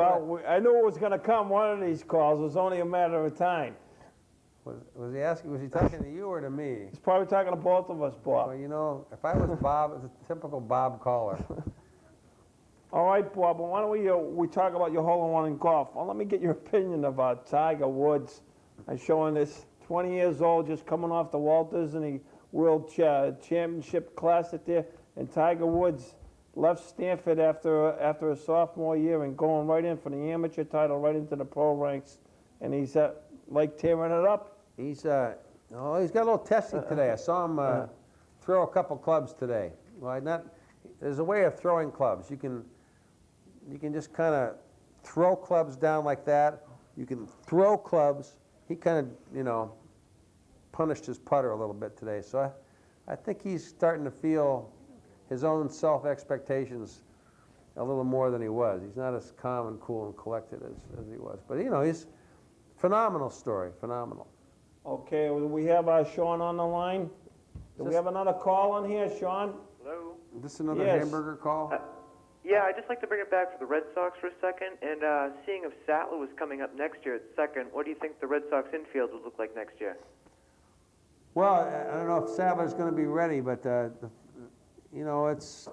Speaker 1: I knew it was going to come one of these calls. It was only a matter of time.
Speaker 2: Was he talking to you or to me?
Speaker 1: He's probably talking to both of us, Bob.
Speaker 2: Well, you know, if I was Bob, it's a typical Bob caller.
Speaker 1: All right, Bob, well, why don't we talk about your hole-in-one in golf? Well, let me get your opinion about Tiger Woods. I'm showing this 20 years old, just coming off the Walt Disney World Championship Classic there, and Tiger Woods left Stanford after a sophomore year and going right in for the amateur title, right into the pro ranks, and he's like tearing it up.
Speaker 2: He's got a little testing today. I saw him throw a couple clubs today. Well, there's a way of throwing clubs. You can just kind of throw clubs down like that. You can throw clubs. He kind of, punished his putter a little bit today. So I think he's starting to feel his own self-expectations a little more than he was. He's not as calm and cool and collected as he was. But, he's phenomenal story, phenomenal.
Speaker 1: Okay, we have Sean on the line. Do we have another call on here, Sean?
Speaker 11: Hello?
Speaker 2: Is this another hamburger call?
Speaker 11: Yeah, I'd just like to bring it back for the Red Sox for a second. And seeing if Sattler was coming up next year at second, what do you think the Red Sox infield would look like next year?
Speaker 2: Well, I don't know if Sattler's going to be ready, but it's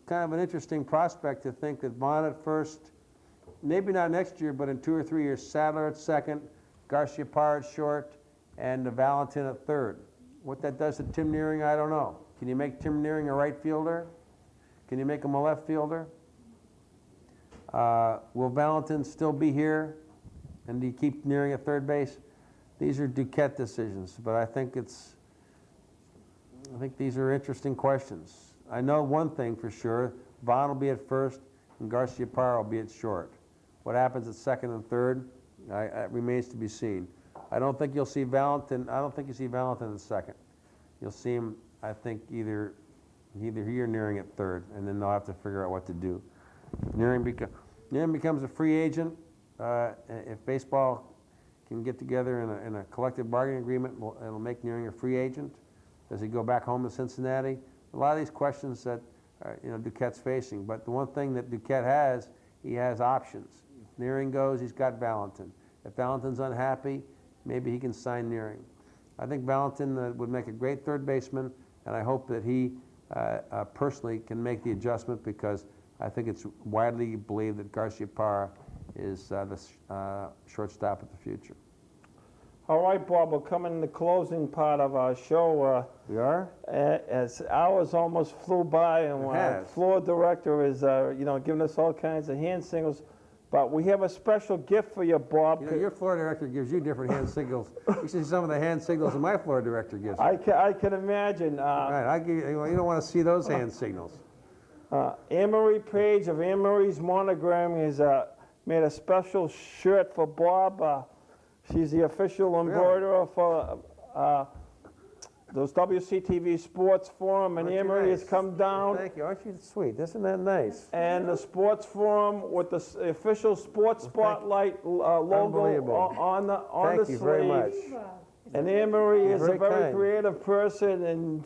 Speaker 2: kind of an interesting prospect to think that Vaughn at first, maybe not next year, but in 2 or 3 years, Sattler at second, Garciaparra at short, and Valentin at third. What that does to Tim Nearing, I don't know. Can you make Tim Nearing a right fielder? Can you make him a left fielder? Will Valentin still be here? And do you keep Nearing at third base? These are Duquette decisions, but I think these are interesting questions. I know one thing for sure, Vaughn will be at first and Garcia-Parra will be at short. What happens at second and third, it remains to be seen. I don't think you'll see Valentin, I don't think you see Valentin at second. You'll see him, I think, either he or Nearing at third, and then they'll have to figure out what to do. Nearing becomes a free agent. If baseball can get together in a collective bargaining agreement, it'll make Nearing a free agent. Does he go back home to Cincinnati? A lot of these questions that Duquette's facing. But the one thing that Duquette has, he has options. If Nearing goes, he's got Valentin. If Valentin's unhappy, maybe he can sign Nearing. I think Valentin would make a great third baseman, and I hope that he personally can make the adjustment, because I think it's widely believed that Garcia-Parra is the shortstop of the future.
Speaker 1: All right, Bob, we're coming to the closing part of our show.
Speaker 2: We are?
Speaker 1: As hours almost flew by, and our floor director is, giving us all kinds of hand signals. But we have a special gift for you, Bob.
Speaker 2: Your floor director gives you different hand signals. You see some of the hand signals that my floor director gives.
Speaker 1: I can imagine.
Speaker 2: Right, you don't want to see those hand signals.
Speaker 1: Anne-Marie Page of Anne-Marie's Monogram has made a special shirt for Bob. She's the official embroiderer for those WCTV Sports Forum, and Anne-Marie has come down.
Speaker 2: Thank you. Aren't you sweet? Isn't that nice?
Speaker 1: And the Sports Forum with the official Sports Spotlight logo on the sleeve.
Speaker 2: Thank you very much.
Speaker 1: And Anne-Marie is a very
Speaker 2: kind.
Speaker 1: creative person, and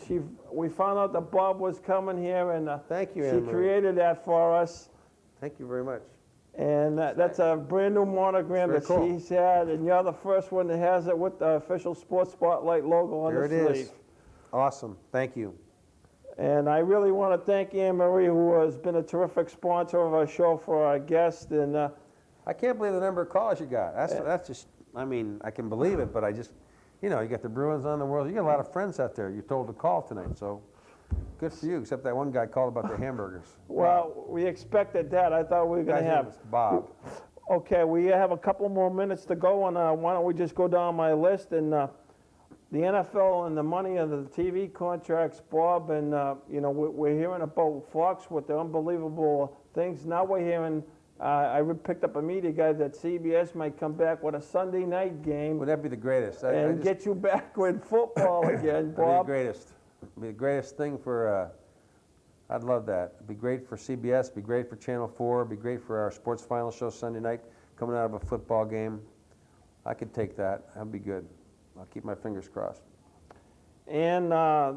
Speaker 1: we found out that Bob was coming here, and
Speaker 2: thank you,
Speaker 1: she created that for us.
Speaker 2: Thank you very much.
Speaker 1: And that's a brand new monogram that she's had, and you're the first one that has it with the official Sports Spotlight logo on the sleeve.
Speaker 2: There it is. Awesome. Thank you.
Speaker 1: And I really want to thank Anne-Marie, who has been a terrific sponsor of our show for our guest. And
Speaker 2: I can't believe the number of calls you got. That's just, I mean, I can believe it, but I just, you got the Bruins on the world. You got a lot of friends out there you're told to call tonight, so good for you, except that one guy called about the hamburgers.
Speaker 1: Well, we expected that. I thought we were going to have
Speaker 2: Bob.
Speaker 1: Okay, we have a couple more minutes to go, and why don't we just go down my list, and the NFL and the money of the TV contracts, Bob, and we're hearing about Fox with the unbelievable things. Now we're hearing, I picked up a media guy that CBS might come back with a Sunday night game.
Speaker 2: Would that be the greatest?
Speaker 1: And get you back with football again, Bob.
Speaker 2: That'd be the greatest. It'd be the greatest thing for, I'd love that. It'd be great for CBS, it'd be great for Channel 4, it'd be great for our sports final show Sunday night coming out of a football game. I could take that. That'd be good. I'll keep my fingers crossed.
Speaker 1: And a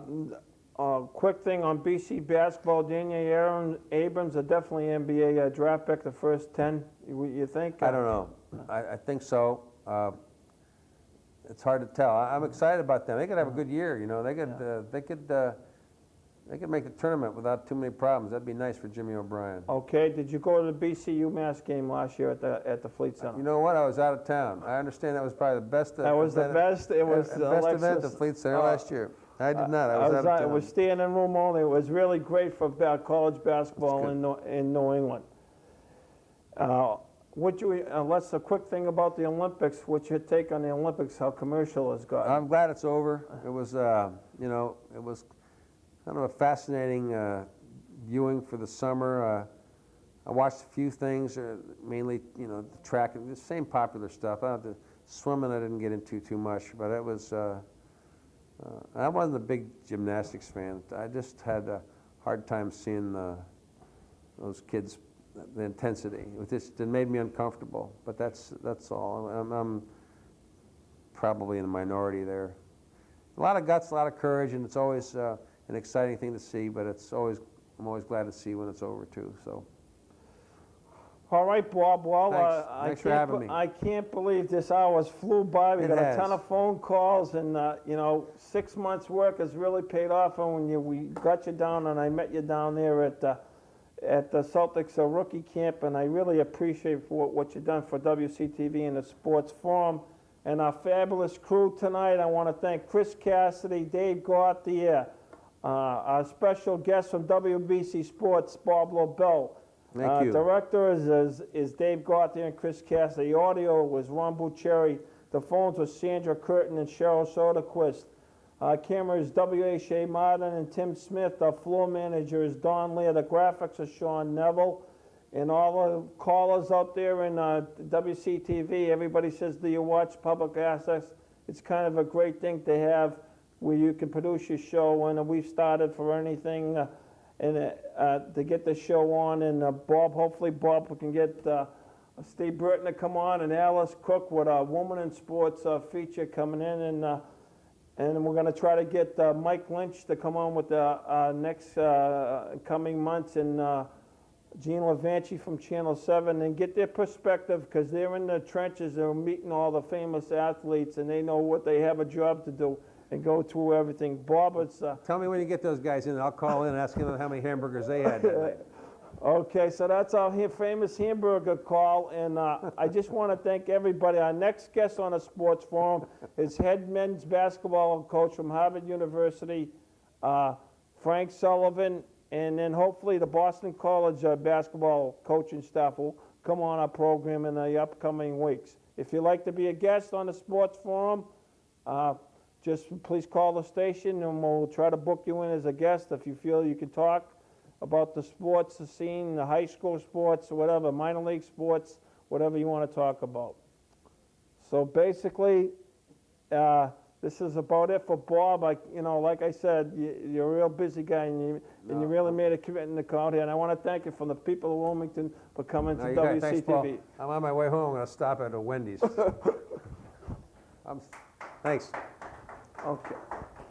Speaker 1: quick thing on BC basketball, Daniel Abrams are definitely NBA draft pick, the first 10, you think?
Speaker 2: I don't know. I think so. It's hard to tell. I'm excited about them. They could have a good year. They could make the tournament without too many problems. That'd be nice for Jimmy O'Brien.
Speaker 1: Okay. Did you go to the BC UMass game last year at the Fleet Center?
Speaker 2: You know what? I was out of town. I understand that was probably the best.
Speaker 1: That was the best. It was
Speaker 2: the best event at the Fleet Center last year. I did not. I was out of town.
Speaker 1: It was standing room only. It was really great for college basketball in New England. Let's a quick thing about the Olympics. What's your take on the Olympics? How commercial it's gotten?
Speaker 2: I'm glad it's over. It was, it was kind of a fascinating viewing for the summer. I watched a few things, mainly, the track, the same popular stuff. The swimming I didn't get into too much, but it was. I wasn't a big gymnastics fan. I just had a hard time seeing those kids. The intensity. It made me uncomfortable, but that's all. I'm probably in the minority there. A lot of guts, a lot of courage, and it's always an exciting thing to see, but I'm always glad to see when it's over too. So.
Speaker 1: All right, Bob. Well,
Speaker 2: thanks for having me.
Speaker 1: I can't believe this hours flew by. We got a ton of phone calls, and 6 months' work has really paid off. And when we got you down, and I met you down there at the Celtics rookie camp, and I really appreciate for what you've done for WCTV and the Sports Forum. and our fabulous crew tonight. I want to thank Chris Cassidy, Dave Gauthier, our special guest from WBC Sports, Bob Lobel.
Speaker 2: Thank you.
Speaker 1: Director is Dave Gauthier and Chris Cassidy. The audio was Ron Bucheri. The phones were Sandra Curtin and Cheryl Soderquist. Camera is W.A. Martin and Tim Smith. Our floor manager is Don Lear. The graphics are Sean Neville. And all the callers out there in WCTV, everybody says, do you watch public access? It's kind of a great thing to have where you can produce your show, and we've started for anything to get the show on. And Bob, hopefully Bob can get Steve Burton to come on, and Alice Cook with a Woman in Sports feature coming in, and we're going to try to get Mike Lynch to come on with the next coming months, and Gene Levanchi from Channel 7, and get their perspective, because they're in the trenches. They're meeting all the famous athletes, and they know what they have a job to do and go through everything. Bob, it's...
Speaker 2: Tell me when you get those guys in. I'll call in and ask them how many hamburgers they had that night.
Speaker 1: Okay, so that's our famous hamburger call, and I just want to thank everybody. Our next guest on the Sports Forum is head men's basketball coach from Harvard University, Frank Sullivan, and then hopefully the Boston College basketball coaching staff will come on our program in the upcoming weeks. If you'd like to be a guest on the Sports Forum, just please call the station and we'll try to book you in as a guest if you feel you can talk about the sports, the scene, the high school sports, or whatever, minor league sports, whatever you want to talk about. So basically, this is about it for Bob. Like I said, you're a real busy guy, and you really made a commitment to come out here. And I want to thank you from the people of Wilmington for coming to WCTV.
Speaker 2: Thanks, Paul. I'm on my way home. I'm going to stop at a Wendy's. Thanks.
Speaker 1: Okay.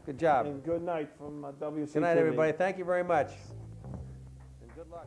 Speaker 2: Good job.
Speaker 1: And good night from WCTV.
Speaker 2: Good night, everybody. Thank you very much. And good luck.